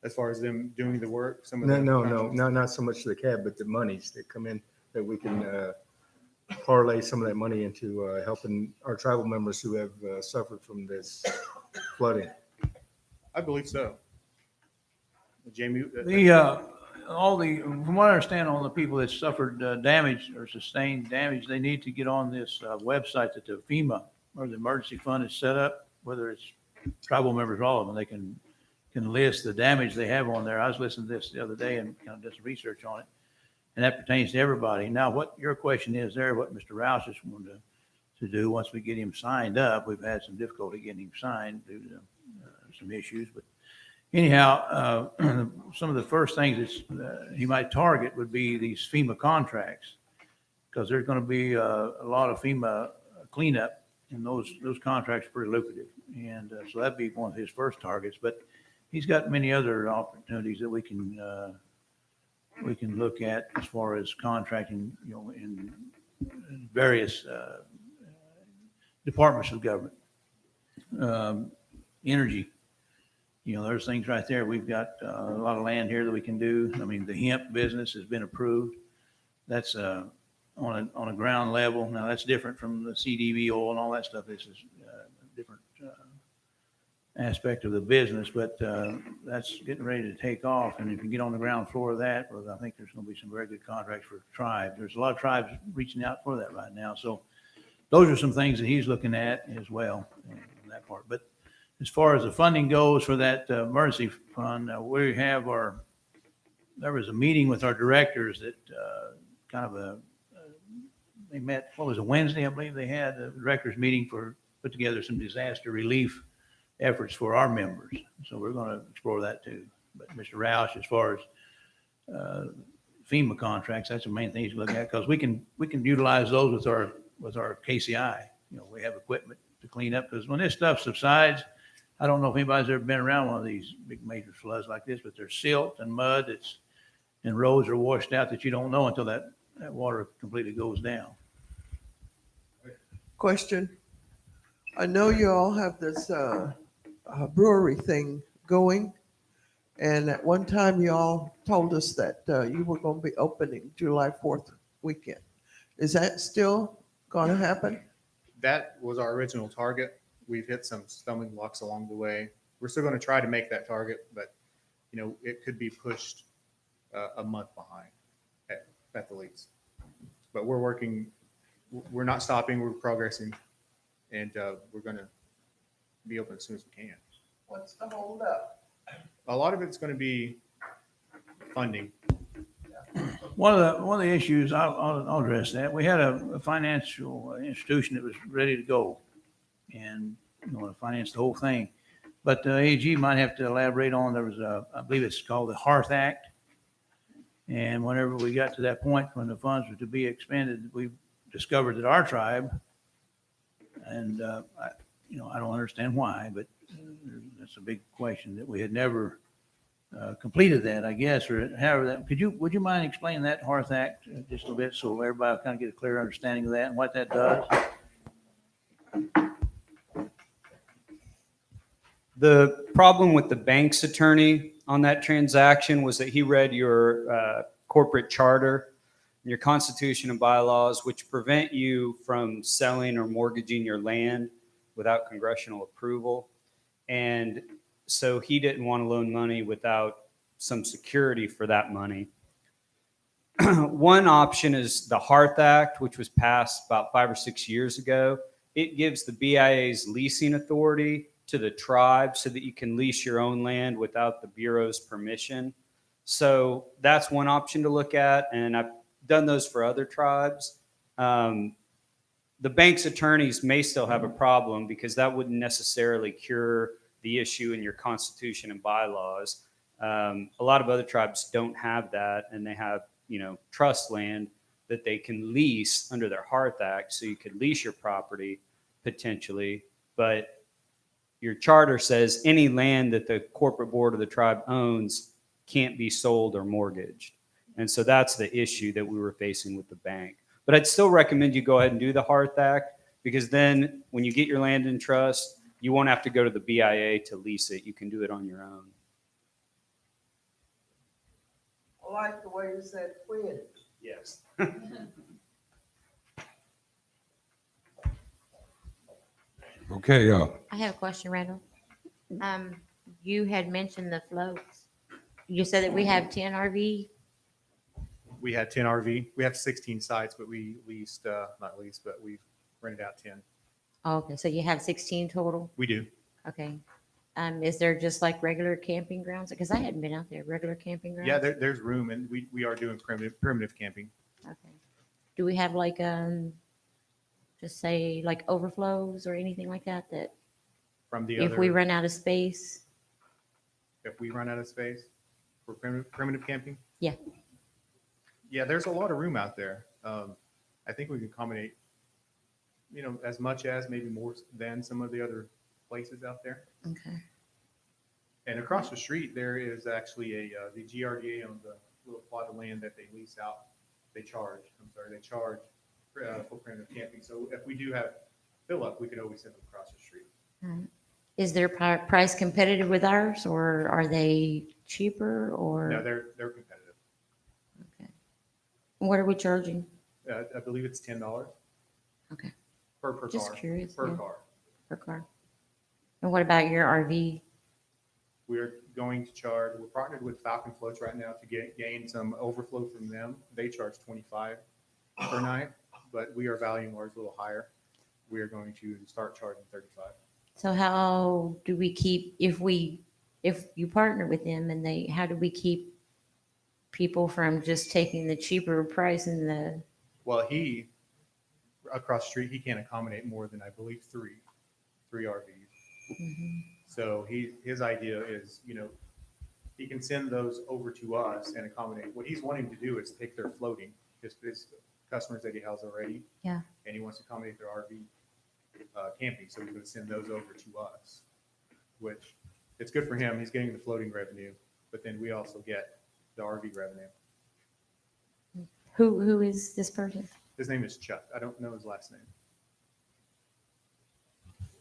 As far as them doing the work, No, not so much the CAB, but the monies that come in, that we can parlay some of that money into helping our tribal members who have suffered from this flooding. I believe so. Jamie? From what I understand, all the people that suffered damage or sustained damage, they need to get on this website that the FEMA or the emergency fund is set up, whether it's tribal members or all of them, they can list the damage they have on there. I was listening to this the other day and kind of did some research on it, and that pertains to everybody. Now, what your question is there, what Mr. Rouse is wanting to do once we get him signed up, we've had some difficulty getting him signed due to some issues, but anyhow, some of the first things that he might target would be these FEMA contracts, because there's going to be a lot of FEMA cleanup, and those contracts are pretty lucrative. And so that'd be one of his first targets. But he's got many other opportunities that we can look at as far as contracting, in various departments of government, energy. There's things right there. We've got a lot of land here that we can do. I mean, the hemp business has been approved. That's on a ground level. Now, that's different from the CDB oil and all that stuff. This is a different aspect of the business, but that's getting ready to take off. And if you get on the ground floor of that, well, I think there's going to be some very good contracts for tribes. There's a lot of tribes reaching out for that right now. So those are some things that he's looking at as well in that part. But as far as the funding goes for that emergency fund, there was a meeting with our directors that they met, Wednesday, I believe they had a directors meeting put together some disaster relief efforts for our members. So we're going to explore that too. But Mr. Roush, as far as FEMA contracts. That's the main thing you look at, because we can utilize those with our KCI. You know, we have equipment to clean up, because when this stuff subsides, I don't know if anybody's ever been around one of these big major floods like this, but there's silt and mud and roads are washed out that you don't know until that water completely goes down. Question. I know you all have this brewery thing going. And at one time, you all told us that you were going to be opening July 4th weekend. Is that still going to happen? That was our original target. We've hit some stumbling blocks along the way. We're still going to try to make that target, but you know, it could be pushed a month behind at the least. But we're working. We're not stopping. We're progressing, and we're going to be open as soon as we can. What's the holdup? A lot of it's going to be funding. One of the issues, I'll address that. We had a financial institution that was ready to go and, you know, to finance the whole thing. But the AG might have to elaborate on, there was I believe it's called the Hearth Act. And whenever we got to that point when the funds were to be expended, we discovered that our tribe, and I don't understand why, but that's a big question, that we had never completed that, I guess, or however that, would you mind explaining that Hearth Act just a little bit so everybody kind of get a clear understanding of that and what that does? The problem with the bank's attorney on that transaction was that he read your corporate charter, your constitution and bylaws, which prevent you from selling or mortgaging your land without congressional approval. And so he didn't want to loan money without some security for that money. One option is the Hearth Act, which was passed about 5 or 6 years ago. It gives the BIA's leasing authority to the tribe so that you can lease your own land without the Bureau's permission. So that's one option to look at, and I've done those for other tribes. The bank's attorneys may still have a problem because that wouldn't necessarily cure the issue in your constitution and bylaws. A lot of other tribes don't have that, and they have, trust land that they can lease under their Hearth Act. So you could lease your property potentially, but your charter says any land that the corporate board of the tribe owns can't be sold or mortgaged. And so that's the issue that we were facing with the bank. But I'd still recommend you go ahead and do the Hearth Act, because then when you get your land in trust, you won't have to go to the BIA to lease it. You can do it on your own. I like the way you said twin. Yes. Okay, I have a question, Randall. You had mentioned the floats. You said that we have 10 RV. We had 10 RV. We have 16 sites, but we leased, not leased, but we've rented out 10. Oh, okay, so you have 16 total? We do. Okay. Is there just like regular camping grounds? Because I hadn't been out there, regular camping grounds? Yeah, there's room, and we are doing primitive camping. Okay. Do we have like, just say like overflows or anything like that, that From the if we run out of space? If we run out of space for primitive camping? Yeah. Yeah, there's a lot of room out there. I think we can accommodate, as much as, maybe more than some of the other places out there. Okay. And across the street, there is actually the GRDA owns a little plot of land that they lease out. They charge for primitive camping. So if we do have fill up, we could always send them across the street. Right. Is their price competitive with ours, or are they cheaper, or? No, they're competitive. Okay. What are we charging? I believe it's $10. Okay. Per Just car. curious. Per yeah. car. Per car. And what about your RV? We're going to charge. We're partnered with Falcon Floats right now to gain some overflow from them. They charge $25 per night, but we are valuing ours a little higher. We are going to start charging $35. So how do we keep, if you partner with them and how do we keep people from just taking the cheaper price in the? Well, across the street, he can't accommodate more than, I believe, three RVs. Mm-hmm. So his idea is, he can send those over to us and accommodate. What he's wanting to do is take their floating, his customers that he has already. Yeah. And he wants to accommodate their RV camping, so he's going to send those over to us, which it's good for him. He's getting the floating revenue, but then we also get the RV revenue. Who is this person? His name is Chuck. I don't know his last name.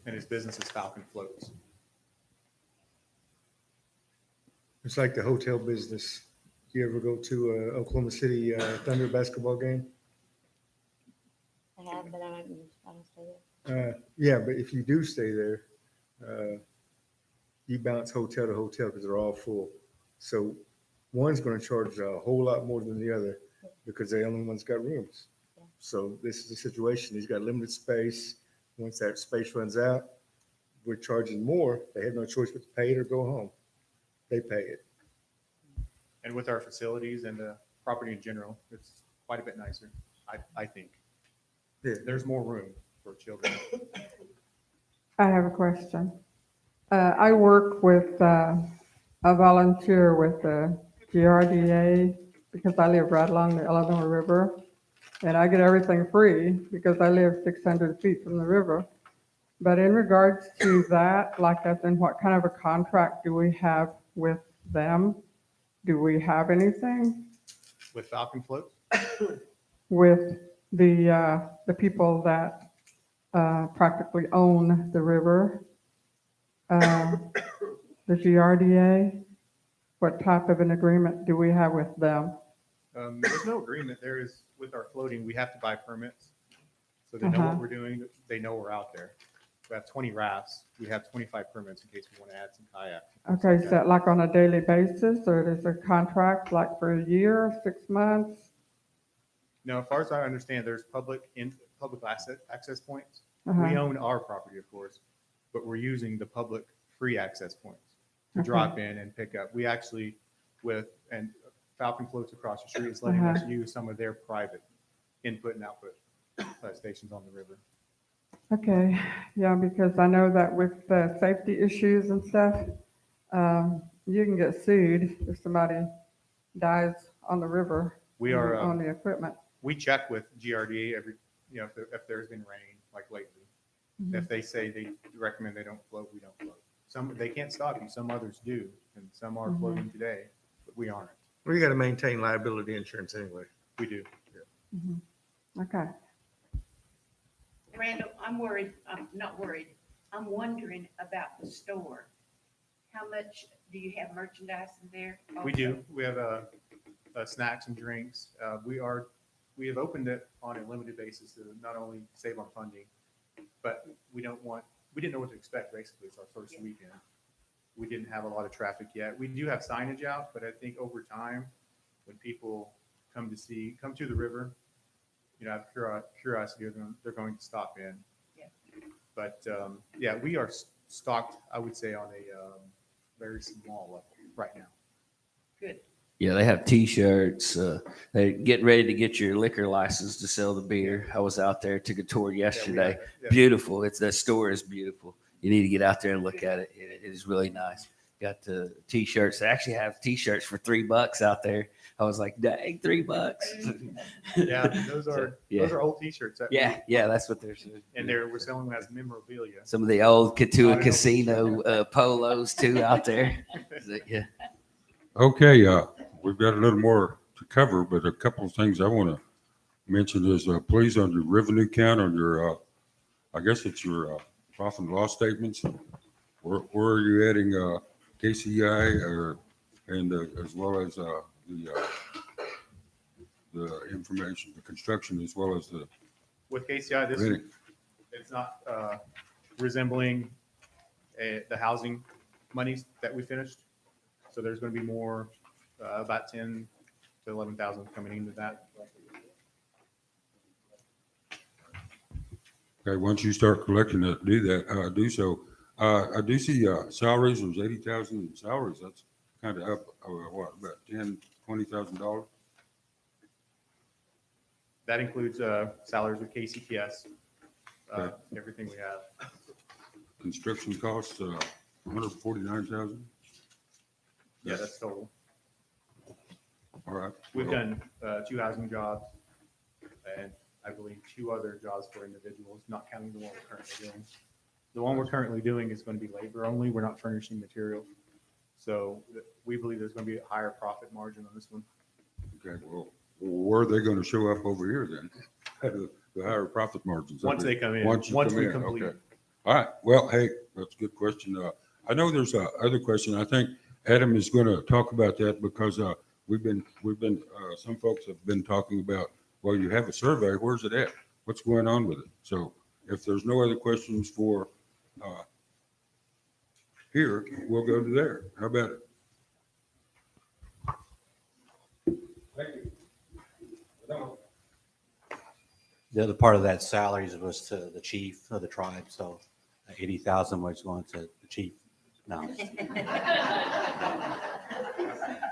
And his business is Falcon Floats. It's like the hotel business. You ever go to Oklahoma City Thunder basketball game? I have, but I don't stay there. Yeah, but if you do stay there, you bounce hotel to hotel because they're all full. So one's going to charge a whole lot more than the other because the only one's got rooms. Yeah. So this is the situation. He's got limited space. Once that space runs out, we're charging more. They have no choice but to pay it or go home. They pay it. And with our facilities and the property in general, it's quite a bit nicer, I think. Yeah. There's more room for children. I have a question. I work with a volunteer with the GRDA because I live right along the Illinois River, and I get everything free because I live 600 feet from the river. But in regards to that, like as in what kind of a contract do we have with them? Do we have anything With Falcon Floats, with the people that practically own the river? The GRDA, what type of an agreement do we have with them? there's no agreement. There is, with our floating, we have to buy permits. So they know what we're doing. They know we're out there. We have 20 rafts. We have 25 permits in case we want to add some kayaks. Okay, is that like on a daily basis, or is it a contract like for a year, 6 months? Now, as far as I understand, there's public access points. Uh-huh. We own our property, of course, but we're using the public free access points to Okay. drop in and pick up. We actually, and Falcon Floats across the street is letting us use some of their private input and output stations on the river. Okay, yeah, because I know that with the safety issues and stuff, you can get sued if somebody dies on the river. We are, On the equipment. we check with GRDA every, if there's been rain, like lately. If they say they recommend they don't float, we don't float. Some, they can't stop you. Some others do, and some are floating today, but we aren't. We got to maintain liability insurance anyway. We do. Okay. Randall, I'm worried, I'm not worried, I'm wondering about the store. How much, do you have merchandise in there? We do. We have snacks and drinks. We have opened it on a limited basis to not only save on funding, but we didn't know what to expect, basically. It's our first weekend. We didn't have a lot of traffic yet. We do have signage out, but I think over time, when people come to the river, out of curiosity, they're going to stop in. Yeah. But yeah, we are stocked, I would say, on a very small level right now. Good. Yeah, they have T-shirts. They get ready to get your liquor license to sell the beer. I was out there, took a tour yesterday. Yeah. Beautiful. The store is beautiful. You need to get out there and look at it. It is really nice. Got the T-shirts. They actually have T-shirts for $3 out there. I was like, dang, $3. Yeah, those are old T-shirts. Yeah, that's what they're saying. And we're selling them as memorabilia. Some of the old Katua Casino polos too out there. Yeah. Okay, we've got a little more to cover, but a couple of things I want to mention is please on your revenue count on your, I guess it's your profit and loss statements. Where are you adding KCI and as well as the information, the construction, as well as the With KCI, it's not resembling the housing monies that we finished. So there's going to be more, about 10 to 11,000 coming into that. Okay, once you start collecting that, do so. I do see salaries. There's 80,000 in salaries. That's kind of up. What, about $20,000? That includes salaries with KCTS, everything we have. Construction costs 149,000. Yeah, that's total. All right. We've done 2 housing jobs and I believe 2 other jobs for individuals, not counting the one we're currently doing. The one we're currently doing is going to be labor only. We're not furnishing material. So we believe there's going to be a higher profit margin on this one. Okay, well, where are they going to show up over here then? The higher profit margins? Once they come in, Once once come we in, complete. okay. All right, well, hey, that's a good question. I know there's a other question. I think Adam is going to talk about that because we've been some folks have been talking about, well, you have a survey, where's it at? What's going on with it? So if there's no other questions for here, we'll go to there. How about it? Thank you. No. The other part of that salaries was to the chief of the tribe, so 80,000 was going to the chief. No.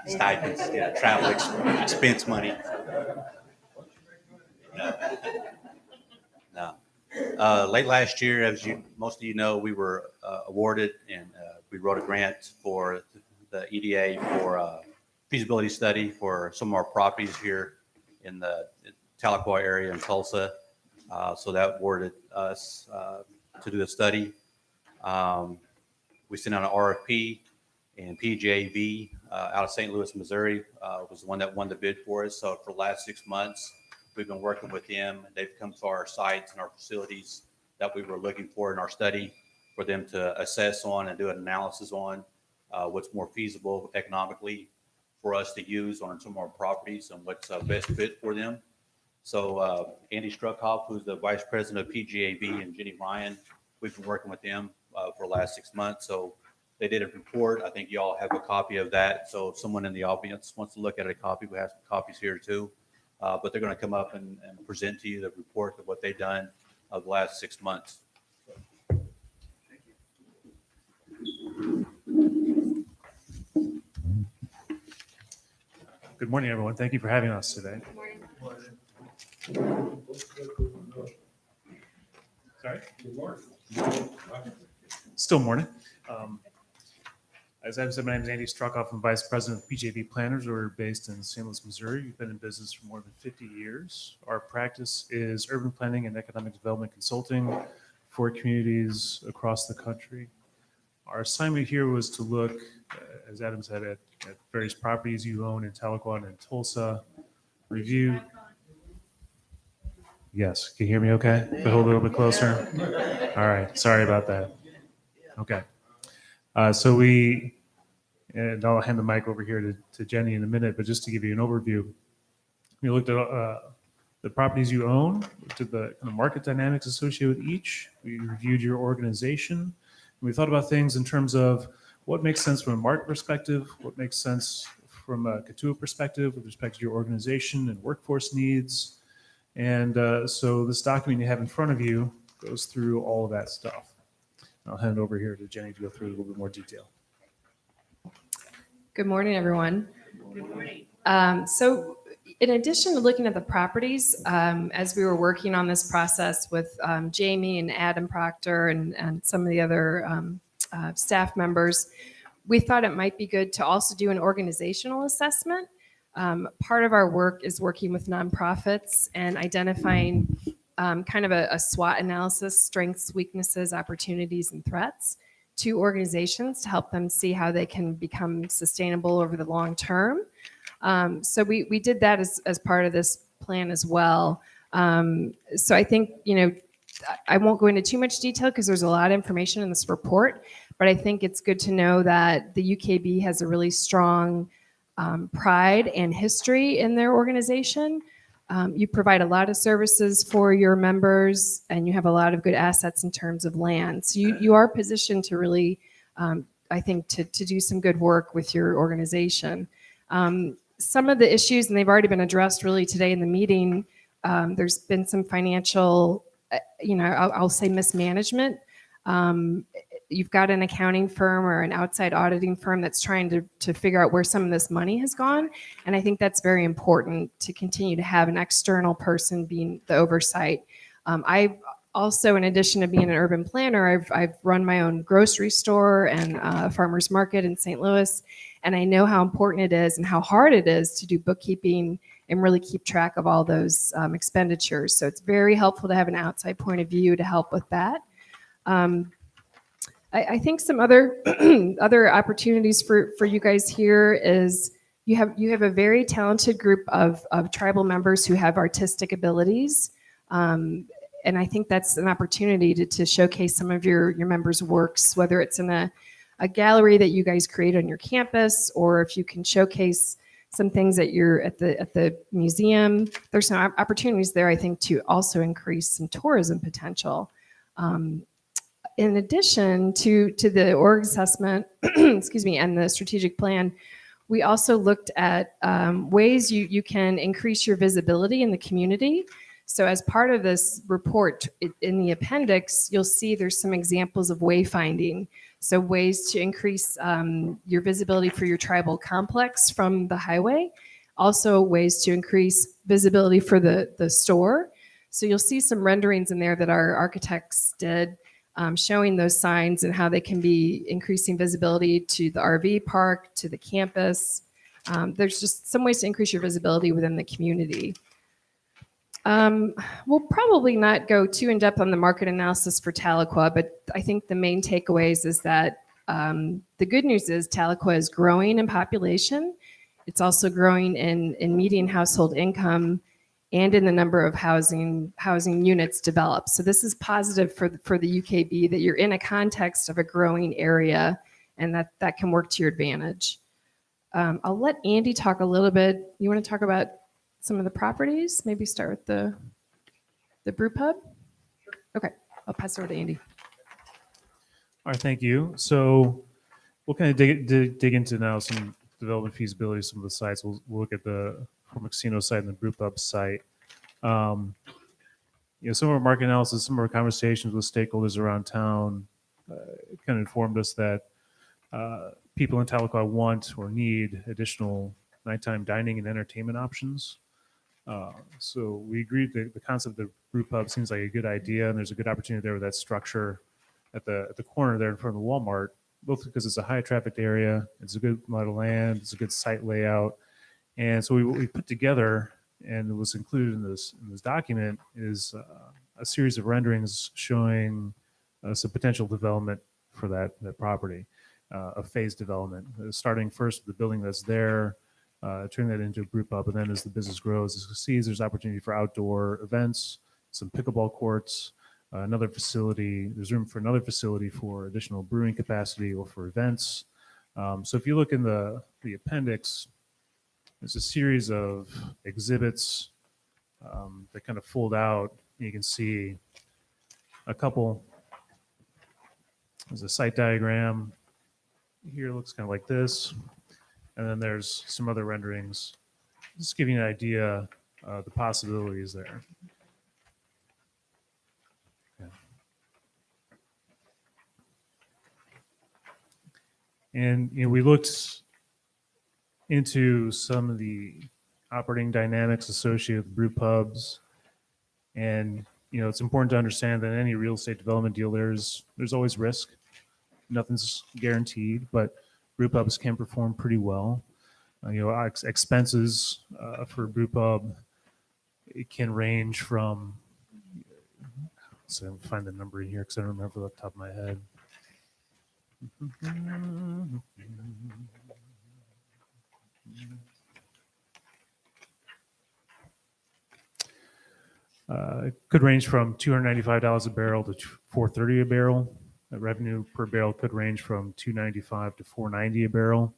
Stipends, yeah, travel expense money. No. Late last year, as most of you know, we were awarded and we wrote a grant for the EDA for feasibility study for some of our properties here in the Tahlequah area in Tulsa. So that awarded us to do the study. We sent out an RFP, and PJV out of St. Louis, Missouri was the one that won the bid for us. So for the last 6 months, we've been working with them. They've come to our sites and our facilities that we were looking for in our study for them to assess on and do an analysis on what's more feasible economically for us to use on some of our properties and what's best fit for them. So Andy Struckhoff, who's the vice president of PGAB, and Jenny Ryan, we've been working with them for the last 6 months. So they did a report. I think you all have a copy of that. So if someone in the audience wants to look at a copy, we have some copies here too. But they're going to come up and present to you the report of what they've done of the last 6 months. Good morning, everyone. Thank you for having us today. Sorry? Good morning. Still morning. As I said, my name is Andy Struckhoff. I'm Vice President of PJB Planners. We're based in St. Louis, Missouri. We've been in business for more than 50 years. Our practice is urban planning and economic development consulting for communities across the country. Our assignment here was to look, as Adam said, at various properties you own in Tahlequah and Tulsa, review. Yes, can you hear me okay? If I hold it a little bit closer. All right, sorry about that. Okay. So and I'll hand the mic over here to Jenny in a minute, but just to give you an overview, we looked at the properties you own, looked at the kind of market dynamics associated with each. We reviewed your organization. And we thought about things in terms of what makes sense from a market perspective, what makes sense from a CATUA perspective with respect to your organization and workforce needs. And so this document you have in front of you goes through all of that stuff. I'll hand it over here to Jenny to go through a little bit more detail. Good morning, everyone. Good morning. So in addition to looking at the properties, as we were working on this process with Jamie and Adam Proctor and some of the other staff members, we thought it might be good to also do an organizational assessment. Part of our work is working with nonprofits and identifying kind of a SWOT analysis, strengths, weaknesses, opportunities, and threats to organizations to help them see how they can become sustainable over the long term. So we did that as part of this plan as well. So I think, I won't go into too much detail because there's a lot of information in this report, but I think it's good to know that the UKB has a really strong pride and history in their organization. You provide a lot of services for your members, and you have a lot of good assets in terms of land. So you are positioned to really, I think, to do some good work with your organization. Some of the issues, and they've already been addressed really today in the meeting, there's been some financial, I'll say mismanagement. You've got an accounting firm or an outside auditing firm that's trying to figure out where some of this money has gone. And I think that's very important to continue to have an external person being the oversight. I Also, in addition to being an urban planner, I've run my own grocery store and a farmer's market in St. Louis. And I know how important it is and how hard it is to do bookkeeping and really keep track of all those expenditures. So it's very helpful to have an outside point of view to help with that. I think some other other opportunities for you guys here is you have a very talented group of tribal members who have artistic abilities. And I think that's an opportunity to showcase some of your members' works, whether it's in a gallery that you guys create on your campus, or if you can showcase some things at the museum. There's some opportunities there, I think, to also increase some tourism potential. In addition to the org assessment, excuse me, and the strategic plan, we also looked at ways you can increase your visibility in the community. So as part of this report, in the appendix, you'll see there's some examples of wayfinding. So ways to increase your visibility for your tribal complex from the highway. Also ways to increase visibility for the store. So you'll see some renderings in there that our architects did, showing those signs and how they can be increasing visibility to the RV park, to the campus. There's just some ways to increase your visibility within the community. We'll probably not go too in depth on the market analysis for Tahlequah, but I think the main takeaways is that the good news is Tahlequah is growing in population. It's also growing in median household income and in the number of housing units developed. So this is positive for the UKB, that you're in a context of a growing area and that can work to your advantage. I'll let Andy talk a little bit. You want to talk about some of the properties? Maybe start with the brew pub? Okay, I'll pass it over to Andy. All right, thank you. So we'll kind of dig into now some development feasibility, some of the sites. We'll look at the Fort Casino site and the brew pub site. Some of our market analysis, some of our conversations with stakeholders around town kind of informed us that people in Tahlequah want or need additional nighttime dining and entertainment options. So we agreed that the concept of brew pub seems like a good idea, and there's a good opportunity there with that structure at the corner there in front of the Walmart, both because it's a high traffic area, it's a good amount of land, it's a good site layout. And so what we put together, and it was included in this document, is a series of renderings showing some potential development for that property, a phased development, starting first with the building that's there, turning that into a brew pub, and then as the business grows, as you see, there's opportunity for outdoor events, some pickleball courts, another facility. There's room for another facility for additional brewing capacity or for events. So if you look in the appendix, there's a series of exhibits that kind of fold out. You can see a couple. There's a site diagram. Here it looks kind of like this. And then there's some other renderings. Just giving you an idea of the possibilities there. Yeah. And we looked into some of the operating dynamics associated with brew pubs. And it's important to understand that in any real estate development deal, there's always risk. Nothing's guaranteed, but brew pubs can perform pretty well. Expenses for a brew pub, it can range from, so I'll find the number in here because I don't remember off the top of my head. It could range from $295 a barrel to $430 a barrel. The revenue per barrel could range from $295 to $490 a barrel.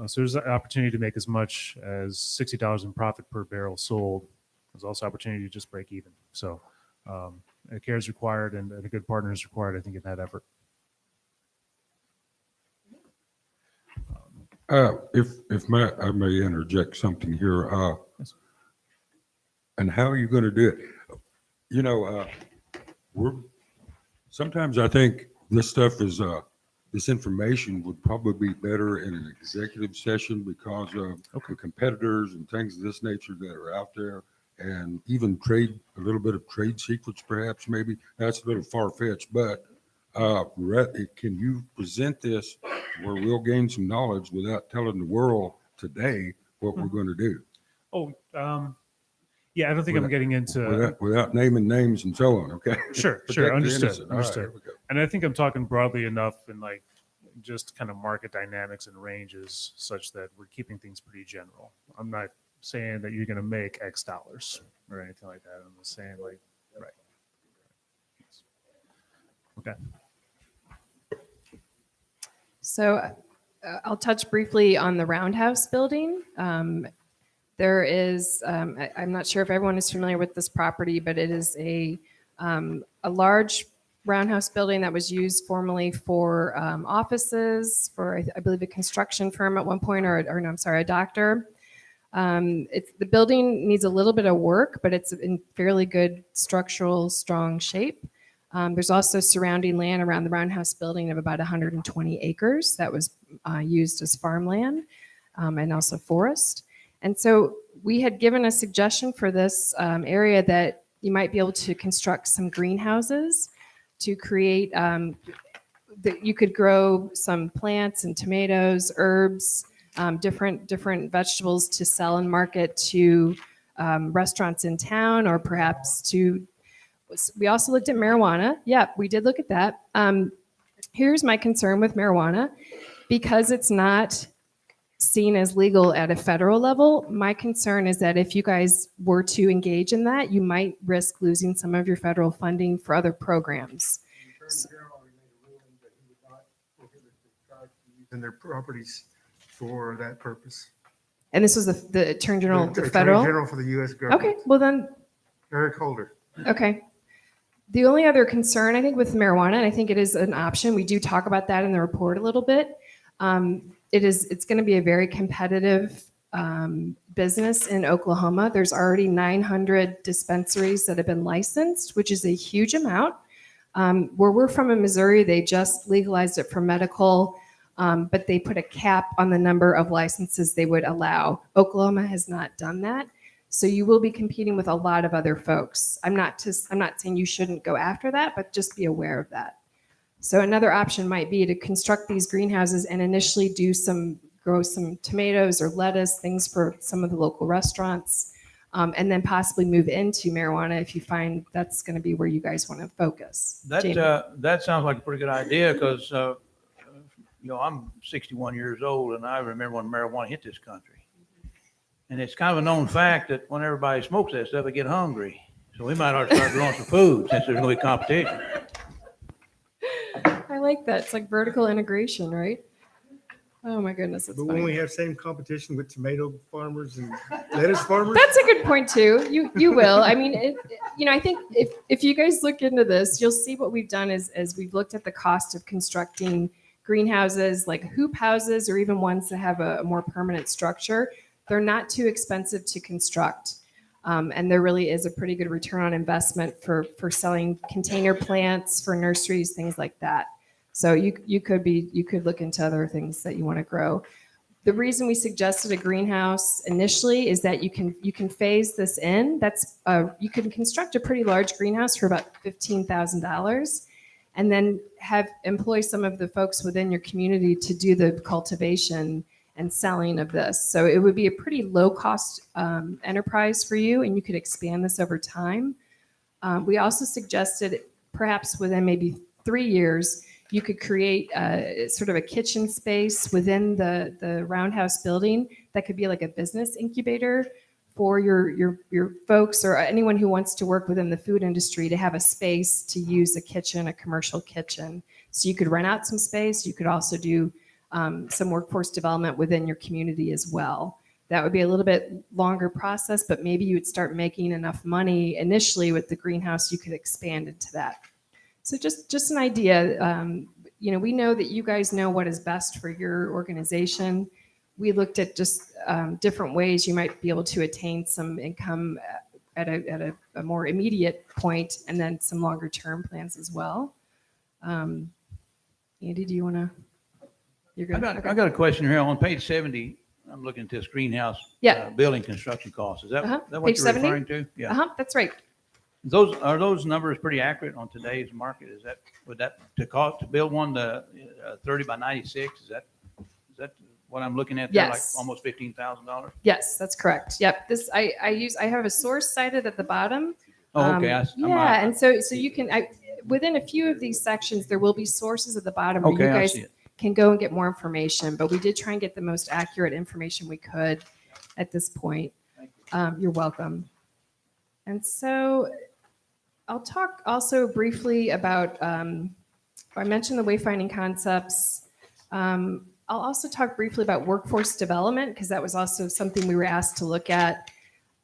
So there's an opportunity to make as much as $60 in profit per barrel sold. There's also opportunity to just break even. So care is required, and a good partner is required, I think, in that effort. If I may interject something here, Yes. And how are you going to do it? Sometimes I think this stuff is this information would probably be better in an executive session because of the competitors and things of this nature that are out there. and even trade, a little bit of trade secrets perhaps, maybe. That's a little far-fetched, but can you present this where we'll gain some knowledge without telling the world today what we're going to do? Oh, yeah, I don't think I'm getting into. Without naming names and so on, okay? Sure, Protect sure, the understood, innocent. All right, understood. here we go. And I think I'm talking broadly enough in like just kind of market dynamics and ranges such that we're keeping things pretty general. I'm not saying that you're going to make X dollars or anything like that. I'm just saying like, right. Okay. So I'll touch briefly on the Roundhouse building. There is, I'm not sure if everyone is familiar with this property, but it is a large roundhouse building that was used formerly for offices for, I believe, a construction firm at one point, or no, I'm sorry, a doctor. The building needs a little bit of work, but it's in fairly good structural, strong shape. There's also surrounding land around the roundhouse building of about 120 acres that was used as farmland and also forest. And so we had given a suggestion for this area that you might be able to construct some greenhouses to create, that you could grow some plants and tomatoes, herbs, different vegetables to sell and market to restaurants in town, or perhaps to, we also looked at marijuana. Yeah, we did look at that. Here's my concern with marijuana. Because it's not seen as legal at a federal level, my concern is that if you guys were to engage in that, you might risk losing some of your federal funding for other programs. Using their properties for that purpose. And this was the Attorney General, the Attorney federal? General for the U.S. government. Okay, well then. Eric Holder. Okay. The only other concern, I think, with marijuana, and I think it is an option, we do talk about that in the report a little bit. It's going to be a very competitive business in Oklahoma. There's already 900 dispensaries that have been licensed, which is a huge amount. Where we're from in Missouri, they just legalized it for medical, but they put a cap on the number of licenses they would allow. Oklahoma has not done that. So you will be competing with a lot of other folks. I'm not saying you shouldn't go after that, but just be aware of that. So another option might be to construct these greenhouses and initially grow some tomatoes or lettuce, things for some of the local restaurants, and then possibly move into marijuana if you find that's going to be where you guys want to focus. That sounds like a pretty good idea because, I'm 61 years old and I remember when marijuana hit this country. And it's kind of a known fact that when everybody smokes that stuff, they get hungry. So we might ought to start growing some food since there's no competition. I like that. It's like vertical integration, right? Oh my goodness, it's But funny. when we have same competition with tomato farmers and lettuce farmers. That's a good point too. You will. I mean, I think if you guys look into this, you'll see what we've done is we've looked at the cost of constructing greenhouses, like hoop houses, or even ones that have a more permanent structure. They're not too expensive to construct. And there really is a pretty good return on investment for selling container plants for nurseries, things like that. So you could look into other things that you want to grow. The reason we suggested a greenhouse initially is that you can phase this in. You can construct a pretty large greenhouse for about $15,000, and then employ some of the folks within your community to do the cultivation and selling of this. So it would be a pretty low cost enterprise for you, and you could expand this over time. We also suggested perhaps within maybe 3 years, you could create sort of a kitchen space within the Roundhouse building that could be like a business incubator for your folks or anyone who wants to work within the food industry to have a space to use a kitchen, a commercial kitchen. So you could rent out some space. You could also do some workforce development within your community as well. That would be a little bit longer process, but maybe you would start making enough money initially with the greenhouse, you could expand into that. So just an idea. We know that you guys know what is best for your organization. We looked at just different ways you might be able to attain some income at a more immediate point, and then some longer term plans as well. Andy, do you want to? I got a question here on page 70. I'm looking at this greenhouse. Yeah. Building construction costs. Is that what Page you're 70? referring to? Yeah. That's right. Are those numbers pretty accurate on today's market? Would that to build one 30 by 96? Is that what I'm looking at there? Yes. Like almost $15,000? Yes, that's correct. Yep. This, I have a source cited at the bottom. Oh, okay. Yeah. And so you can, within a few of these sections, there will be sources at the bottom where Okay, you I guys see it. can go and get more information, but we did try and get the most accurate information we could at this point. You're welcome. And so I'll talk also briefly about, I mentioned the wayfinding concepts. I'll also talk briefly about workforce development because that was also something we were asked to look at.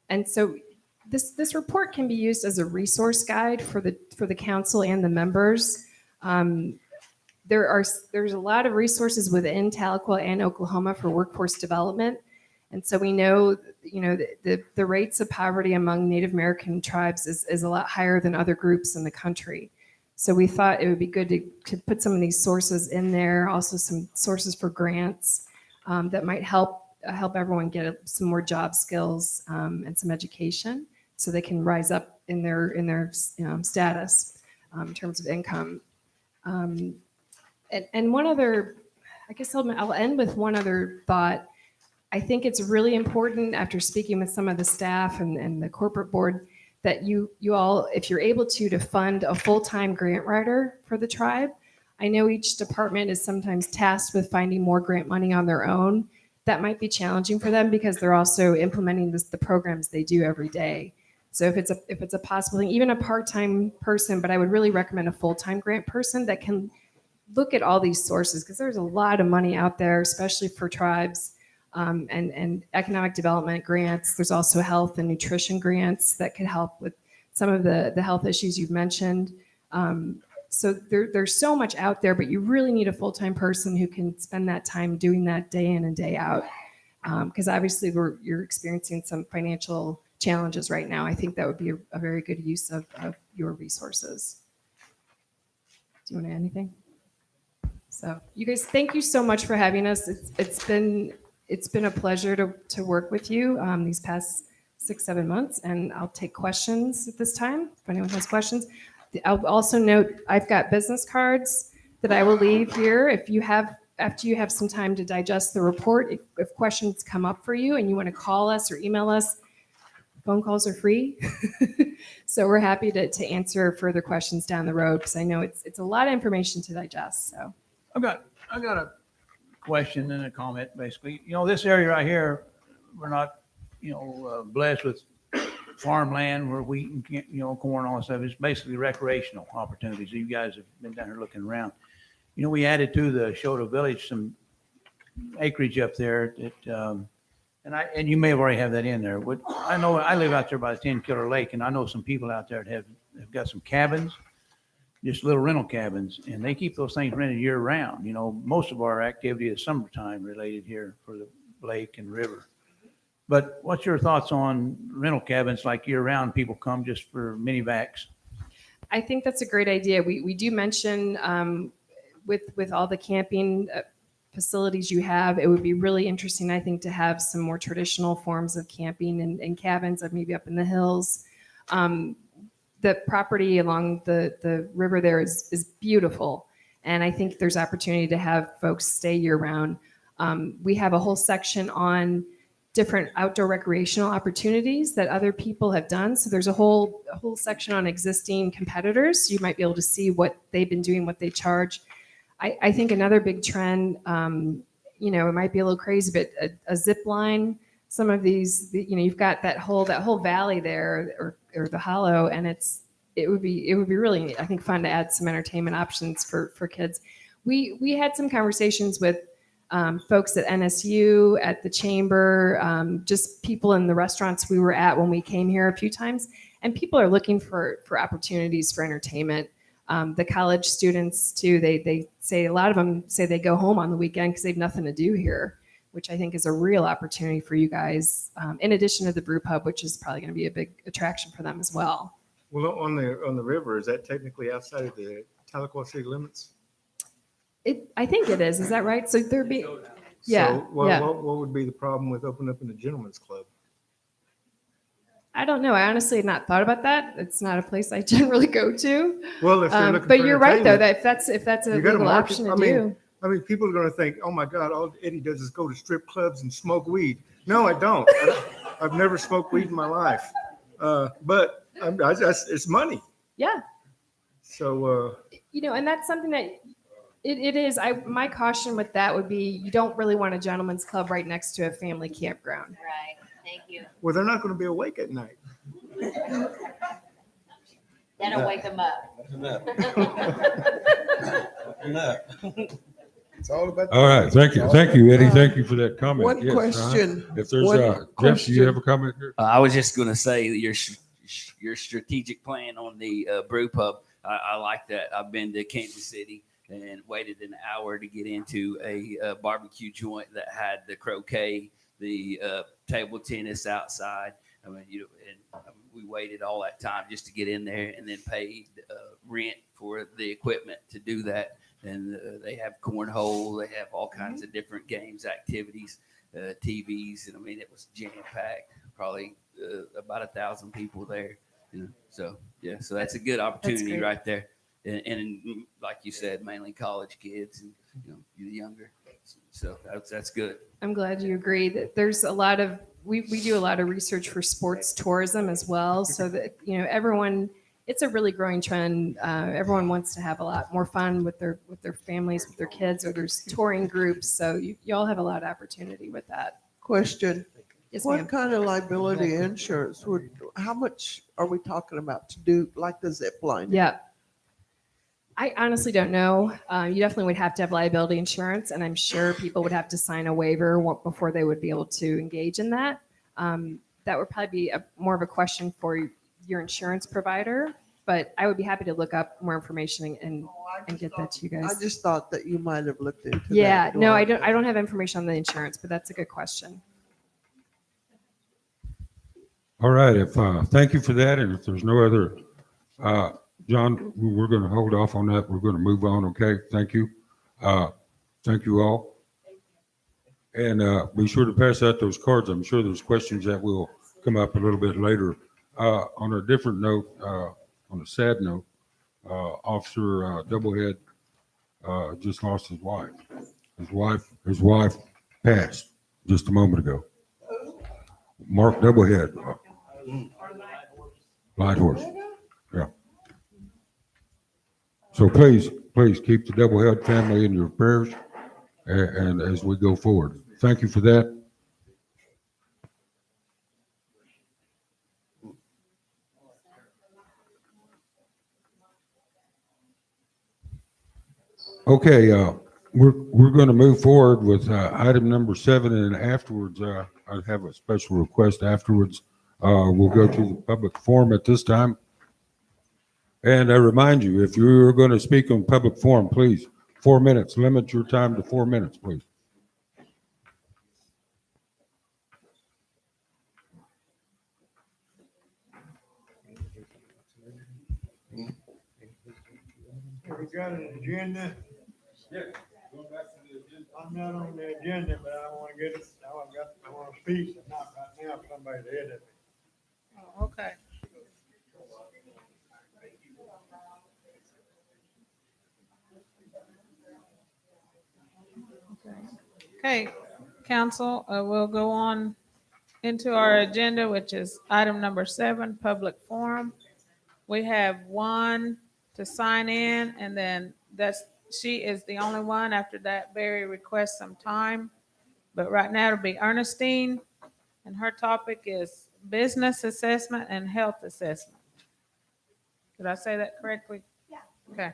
And so this report can be used as a resource guide for the council and the members. There's a lot of resources within Tahlequah and Oklahoma for workforce development. And so we know, the rates of poverty among Native American tribes is a lot higher than other groups in the country. So we thought it would be good to put some of these sources in there, also some sources for grants that might help everyone get some more job skills and some education so they can rise up in their status in terms of income. And one other, I guess I'll end with one other thought. I think it's really important after speaking with some of the staff and the corporate board that you all, if you're able to fund a full-time grant writer for the tribe. I know each department is sometimes tasked with finding more grant money on their own. That might be challenging for them because they're also implementing the programs they do every day. So if it's a possible thing, even a part-time person, but I would really recommend a full-time grant person that can look at all these sources because there's a lot of money out there, especially for tribes. And economic development grants. There's also health and nutrition grants that could help with some of the health issues you've mentioned. So there's so much out there, but you really need a full-time person who can spend that time doing that day in and day out. Because obviously you're experiencing some financial challenges right now. I think that would be a very good use of your resources. Do you want to add anything? So you guys, thank you so much for having us. It's been a pleasure to work with you these past 6-7 months, and I'll take questions at this time if anyone has questions. I'll also note I've got business cards that I will leave here. After you have some time to digest the report, if questions come up for you and you want to call us or email us, phone calls are free. So we're happy to answer further questions down the road because I know it's a lot of information to digest. So I got a question and a comment, basically. This area right here, we're not, blessed with farmland where wheat and, corn, all that stuff. It's basically recreational opportunities. You guys have been down here looking around. We added to the Shoto Village some acreage up there that, and you may have already have that in there. But I know I live out there by the 10 Killer Lake, and I know some people out there that have got some cabins, just little rental cabins, and they keep those things rented year round. Most of our activity is summertime related here for the lake and river. But what's your thoughts on rental cabins like year round? People come just for mini vacs. I think that's a great idea. We do mention with all the camping facilities you have, it would be really interesting, I think, to have some more traditional forms of camping and cabins, maybe up in the hills. The property along the river there is beautiful. And I think there's opportunity to have folks stay year round. We have a whole section on different outdoor recreational opportunities that other people have done. So there's a whole section on existing competitors. You might be able to see what they've been doing, what they charge. I think another big trend, it might be a little crazy, but a zip line, some of these, you've got that whole valley there or the hollow, and it would be really, I think, fun to add some entertainment options for kids. We had some conversations with folks at NSU, at the chamber, just people in the restaurants we were at when we came here a few times, and people are looking for opportunities for entertainment. The college students too, they say, a lot of them say they go home on the weekend because they have nothing to do here, which I think is a real opportunity for you guys, in addition to the brew pub, which is probably going to be a big attraction for them as well. Well, on the river, is that technically outside of the Tahlequah city limits? I think it is. Is that right? So Yeah, So what, yeah. what would be the problem with opening up in a gentleman's club? I don't know. I honestly had not thought about that. It's not a place I generally go to. Well, if they're looking But for you're right though, entertainment, that if that's a you gotta legal market. option to I mean, do. people are gonna think, oh my God, all Eddie does is go to strip clubs and smoke weed. No, I don't. I've never smoked weed in my life. But it's money. Yeah. So, And that's something that it is. My caution with that would be you don't really want a gentleman's club right next to a family campground. Right, thank you. well, they're not gonna be awake at night. That'll wake them up. It's all about. All right, thank you, Eddie, thank you for that comment. One Yes, question. If there's, One Jeff, do you have a question. comment here? I was just going to say that your strategic plan on the brew pub, I like that. I've been to Kansas City and waited an hour to get into a barbecue joint that had the croquet, the table tennis outside. I mean, we waited all that time just to get in there and then paid rent for the equipment to do that. And they have cornhole, they have all kinds of different games, activities, TVs, and I mean it was jam packed. Probably about 1,000 people there. So yeah, so that's a good opportunity great. right there. And like you said, mainly college kids and the younger. So that's good. I'm glad you agree that there's a lot of we do a lot of research for sports tourism as well, so that everyone. It's a really growing trend. Everyone wants to have a lot more fun with their families, with their kids, or there's touring groups. So you all have a lot of opportunity with that. Question. Yes, What ma'am. kind of liability insurance how much are we talking about to do like the zip line? Yeah. I honestly don't know. You definitely would have to have liability insurance, and I'm sure people would have to sign a waiver before they would be able to engage in that. That would probably be more of a question for your insurance provider, but I would be happy to look up more information and get that to you guys. I just thought that you might have looked into that. Yeah, no, I don't have information on the insurance, but that's a good question. All right, thank you for that, and if there's no other, John, we're going to hold off on that. We're going to move on, okay? Thank you. Thank you all. And be sure to pass out those cards. I'm sure there's questions that will come up a little bit later. On a different note, on a sad note, Officer Doublehead just lost his wife. His wife passed just a moment ago. Mark Doublehead. Light horse. Yeah. So please keep the Doublehead family in your prayers and as we go forward. Thank you for that. Okay, we're going to move forward with item number 7, and afterwards, I have a special request afterwards. We'll go to the public forum at this time. And I remind you, if you're going to speak on public forum, please, 4 minutes. Limit your time to 4 minutes, please. We got an agenda. Yeah. I'm not on the agenda, but I want to get it. I want to speak, but not right now. Somebody's ahead of me. Oh, okay. Okay, council, we'll go on into our agenda, which is item number 7, public forum. We have one to sign in, and then she is the only one. After that, Barry requests some time. But right now it'll be Ernestine, and her topic is business assessment and health assessment. Did I say that correctly? Yeah. Okay.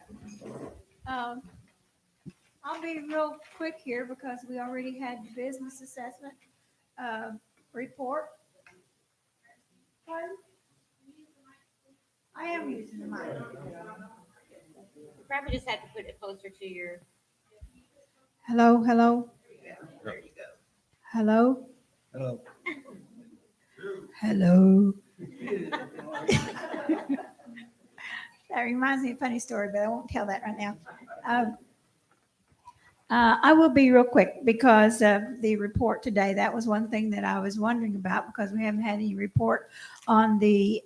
I'll be real quick here because we already had the business assessment report. Pardon? I am using the mic. You probably just have to put it closer to your. Hello, hello. There you go. Hello. Hello. Hello. That reminds me of a funny story, but I won't tell that right now. I will be real quick because of the report today. That was one thing that I was wondering about because we haven't had any report on the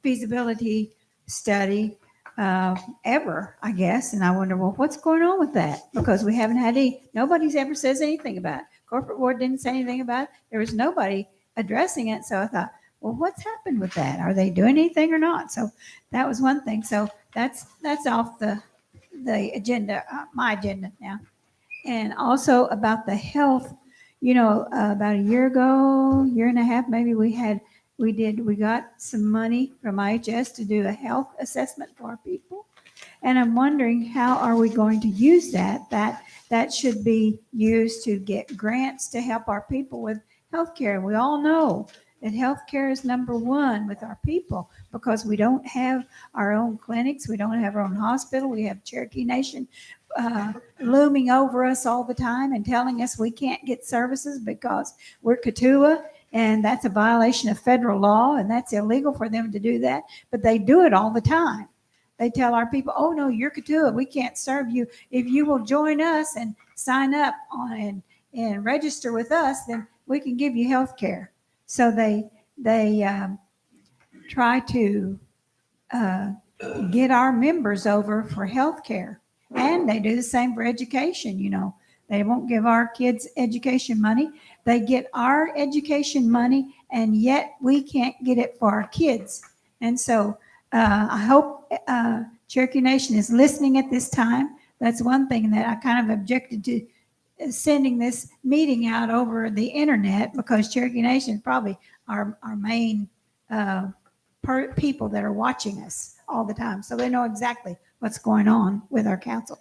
feasibility study ever, I guess. And I wonder, well, what's going on with that? Because we haven't had nobody's ever says anything about it. Corporate board didn't say anything about it. There was nobody addressing it. So I thought, well, what's happened with that? Are they doing anything or not? So that was one thing. So that's off the agenda, my agenda now. And also about the health, about a year ago, year and a half, maybe we got some money from IHS to do a health assessment for our people. And I'm wondering, how are we going to use that? That should be used to get grants to help our people with healthcare. And we all know that healthcare is number one with our people because we don't have our own clinics. We don't have our own hospital. We have Cherokee Nation looming over us all the time and telling us we can't get services because we're Katua, and that's a violation of federal law, and that's illegal for them to do that. But they do it all the time. They tell our people, oh, no, you're Katua. We can't serve you. If you will join us and sign up on and register with us, then we can give you health care. So they try to get our members over for health care. And they do the same for education. They won't give our kids education money. They get our education money, and yet we can't get it for our kids. And so I hope Cherokee Nation is listening at this time. That's one thing that I kind of objected to, sending this meeting out over the internet, because Cherokee Nation is probably our main people that are watching us all the time. So they know exactly what's going on with our council.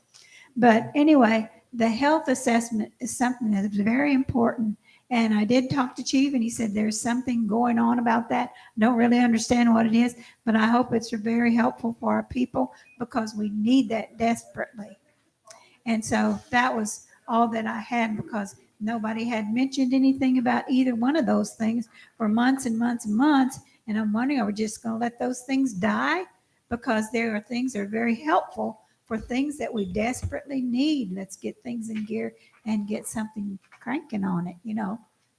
But anyway, the health assessment is something that is very important. And I did talk to Chief, and he said there's something going on about that. Don't really understand what it is, but I hope it's very helpful for our people because we need that desperately. And so that was all that I had, because nobody had mentioned anything about either one of those things for months and months and months. And I'm wondering, are we just going to let those things die? Because there are things that are very helpful for things that we desperately need. Let's get things in gear and get something cranking on it,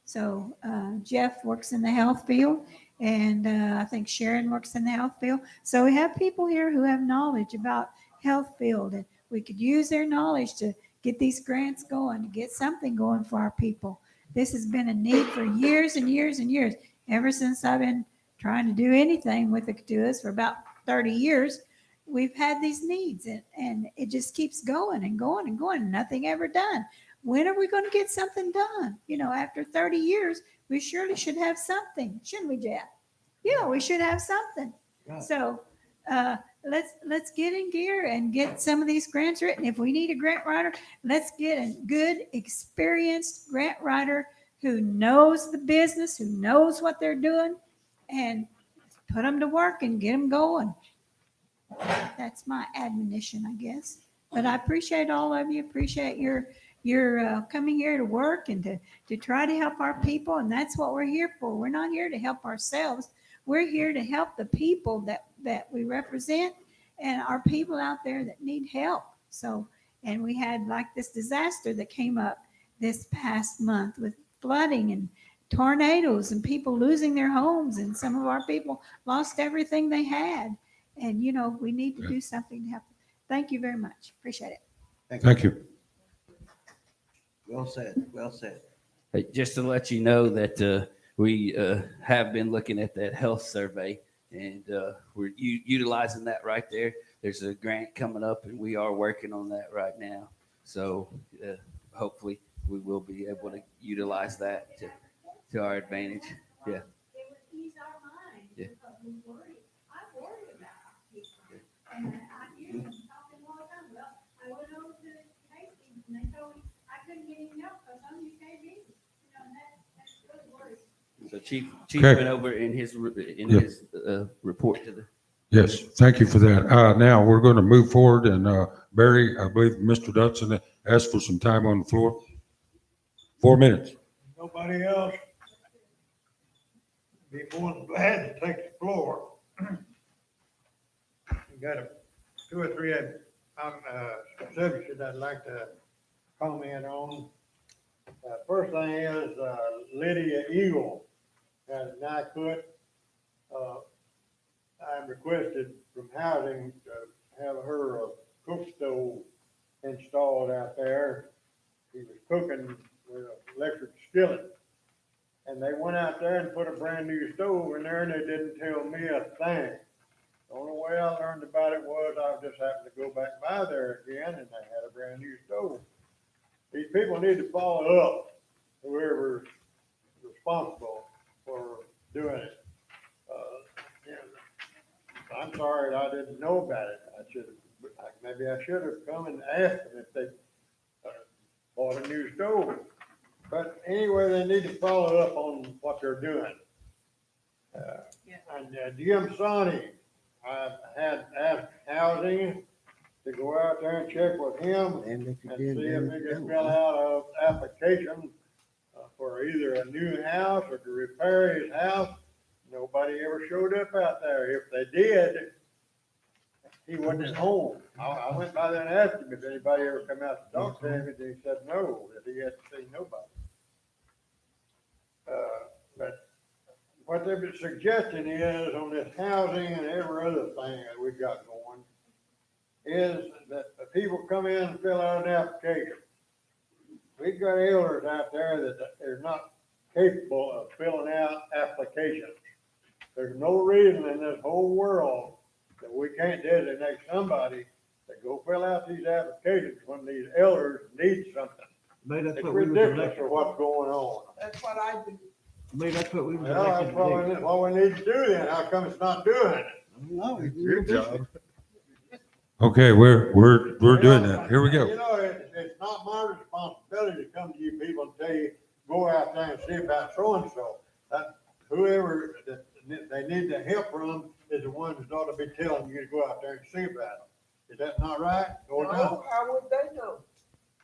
So Jeff works in the health field, and I think Sharon works in the health field. So we have people here who have knowledge about health field, and we could use their knowledge to get these grants going, to get something going for our people. This has been a need for years and years and years. Ever since I've been trying to do anything with the Katuas for about 30 years, we've had these needs, and it just keeps going and going and going. Nothing ever done. When are we going to get something done? After 30 years, we surely should have something, shouldn't we, Jeff? Yeah, we should have something. Right. So let's get in gear and get some of these grants written. If we need a grant writer, let's get a good, experienced grant writer who knows the business, who knows what they're doing, and put them to work and get them going. That's my admonition, I guess. But I appreciate all of you. Appreciate your coming here to work and to try to help our people. And that's what we're here for. We're not here to help ourselves. We're here to help the people that we represent and our people out there that need help. So, and we had like this disaster that came up this past month with flooding and tornadoes and people losing their homes. And some of our people lost everything they had. And, we need to do something to help them. Thank you very much. Appreciate it. Thank you. Well said. Well said. Hey, just to let you know that we have been looking at that health survey, and we're utilizing that right there. There's a grant coming up, and we are working on that right now. So hopefully we will be able to utilize that to our advantage. Yeah. It would ease our mind because we worry. I worry about our people. And I hear them talking all the time. Well, I went over to Hastings and they told me I couldn't get any help because I'm UKB. And that's really worrisome. So Chief Okay. went over in his report to the. Yes, thank you for that. Now we're going to move forward, and Barry, I believe Mr. Dutson asked for some time on the floor. 4 minutes. Nobody else? Be more than glad to take the floor. We got two or three subjects that I'd like to comment on. First thing is, Lydia Eagle has 9 foot. I'm requested from housing to have her cook stove installed out there. He was cooking with an electric skillet. And they went out there and put a brand new stove in there and they didn't tell me a thing. The only way I learned about it was I just happened to go back by there again and they had a brand new stove. These people need to follow up, whoever's responsible for doing it. I'm sorry I didn't know about it. Maybe I should have come and asked them if they bought a new stove. But anyway, they need to follow up on what they're doing. And Jim Sonny, I had asked housing to go out there and check with him and see if he could fill out an application for either a new house or to repair his house. Nobody ever showed up out there. If they did, he wasn't at home. I went by there and asked him if anybody ever come out to talk to him, and he said no, that he hadn't seen nobody. But what they've been suggesting is on this housing and every other thing that we've got going is that the people come in and fill out an application. We've got elders out there that are not capable of filling out applications. There's no reason in this whole world that we can't designate somebody to go fill out these applications when these elders need something. It's ridiculous for what's going on. That's what I do. That's what we were elected to do. What we need to do then, how come it's not doing it? Your job. Okay, we're doing that. Here we go. You know, it's not my responsibility to come to you people and tell you, go out there and see about so-and-so. Whoever that they need the help from is the ones that ought to be telling you to go out there and see about them. Is that not right? No, how would they know?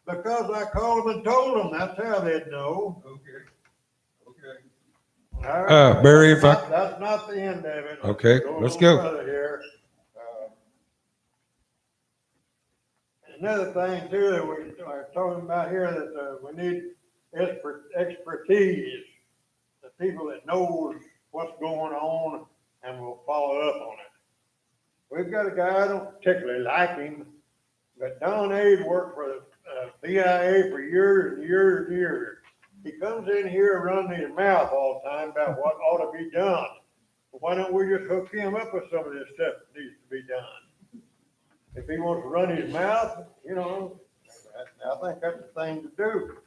Because I called them and told them, that's how they'd know. Okay. Barry, if I- That's not the end of it. Okay, let's go. Further here. Another thing too that we are talking about here that we need expertise, the people that knows what's going on and will follow up on it. We've got a guy, I don't particularly like him, but Don Aid worked for the BIA for years and years and years. He comes in here running his mouth all the time about what ought to be done. Well, why don't we just hook him up with some of this stuff that needs to be done? If he wants to run his mouth, you know, I think that's the thing to do.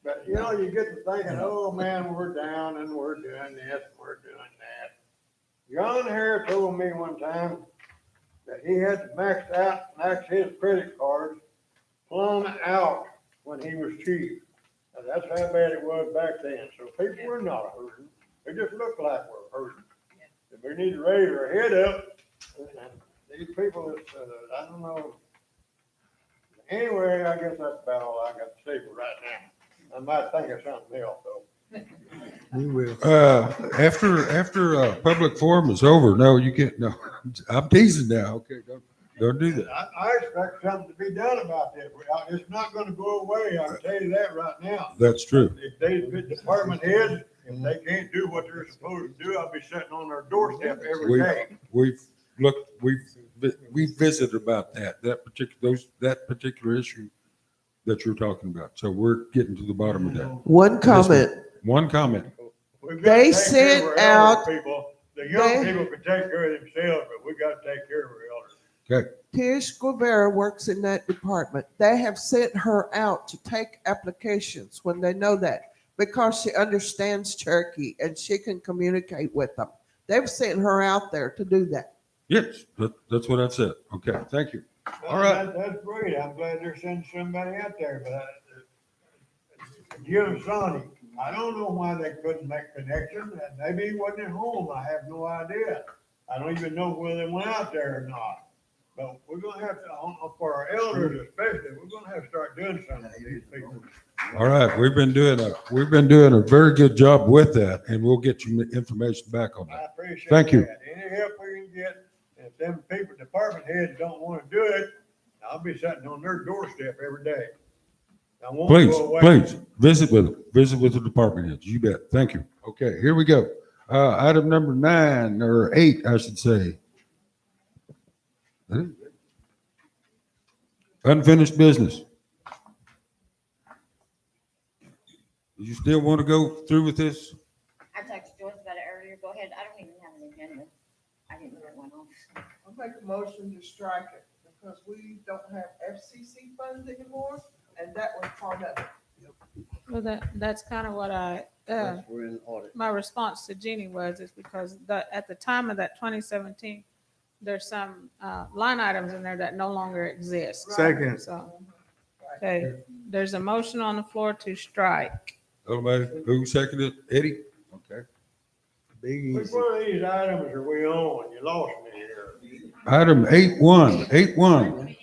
But, you know, you get to thinking, oh, man, we're down and we're doing this, we're doing that. John Hare told me one time that he had to max his credit cards plumb out when he was cheap. Now, that's how bad it was back then. So people were not hurting. They just look like we're hurting. And we need to raise our head up. These people, I don't know. Anyway, I guess that's about all I got to say for right now. I might think of something else though. We will. After public forum is over, no, you can't, no, I'm teasing now. Okay, don't do that. I expect something to be done about this. It's not gonna go away, I can tell you that right now. That's true. If they, department heads, if they can't do what they're supposed to do, I'll be sitting on their doorstep every day. We've visited about that particular issue that you're talking about. So we're getting to the bottom of that. One comment. One comment. We've got to They take care of sent our elder out- people. The young people can take care of themselves, but we got to take care of our elders. Okay. Tish Guevara works in that department. They have sent her out to take applications when they know that because she understands Cherokee and she can communicate with them. They've sent her out there to do that. Yes, that's what I said. Okay, thank you. All right. That's great. I'm glad they're sending somebody out there, but Jim Sonny, I don't know why they couldn't make connections. Maybe he wasn't at home. I have no idea. I don't even know whether they went out there or not. But we're gonna have to, for our elders especially, we're gonna have to start doing something for these people. All right, we've been doing a very good job with that, and we'll get you information back on I that. appreciate Thank you. that. Any help we can get, if them people, department heads don't want to do it, I'll be sitting on their doorstep every day. I won't Please, go away. please, visit with them. Visit with the department heads. You bet. Thank you. Okay, here we go. Item number 9, or 8, I should say. Unfinished business. You still want to go through with this? I talked to Joyce about it earlier. Go ahead. I don't even have an agenda. I didn't print one off. I'll make a motion to strike it because we don't have FCC funds anymore, and that was part of it. Well, that's kind of what We're in audit. my response to Jeannie was, is because at the time of that 2017, there's some line items in there that no longer exist. Second. So, okay, there's a motion on the floor to strike. Nobody, who seconded? Eddie? Okay. Big Which easy. one of these items are we on? You lost me here. Item 8-1, 8-1,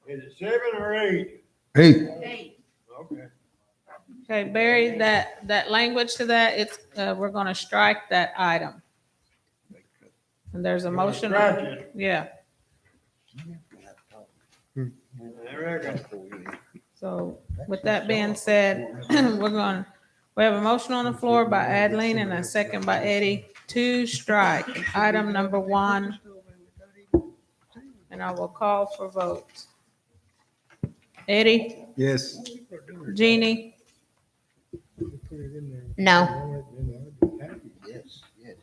Is it 7 or 8? 8. Okay. Okay, Barry, that language to that, it's, we're gonna strike that item. And there's a motion. Scratch it. Yeah, I reckon. so with that being said, we have a motion on the floor by Adeline and a second by Eddie to strike item number 1. And I will call for vote. Eddie, Yes. Jeannie, No. Yes, yes.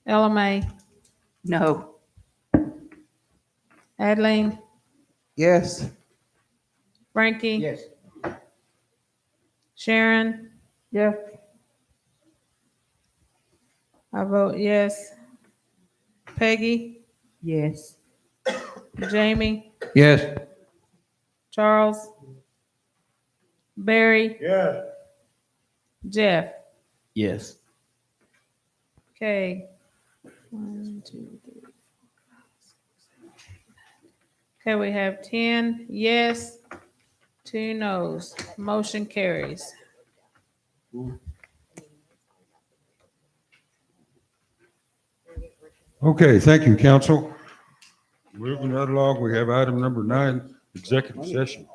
Ella Mae, No. Adeline, Yes. Frankie. Yes. Sharon, Yes. I vote yes. Peggy, Yes. Jamie, Yes. Charles, Barry, Yeah. Jeff. Yes. Okay. 1, 2, 3, 4, 5, 6, 7, 8. Okay, we have 10 yes, 2 no's. Motion carries. Okay, thank you, council. Moving right along, we have item number 9, executive session.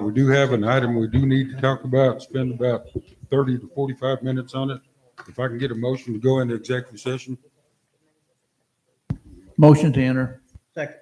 We do have an item we do need to talk about, spend about 30 to 45 minutes on it. If I can get a motion to go into executive session. Motion to enter. Second.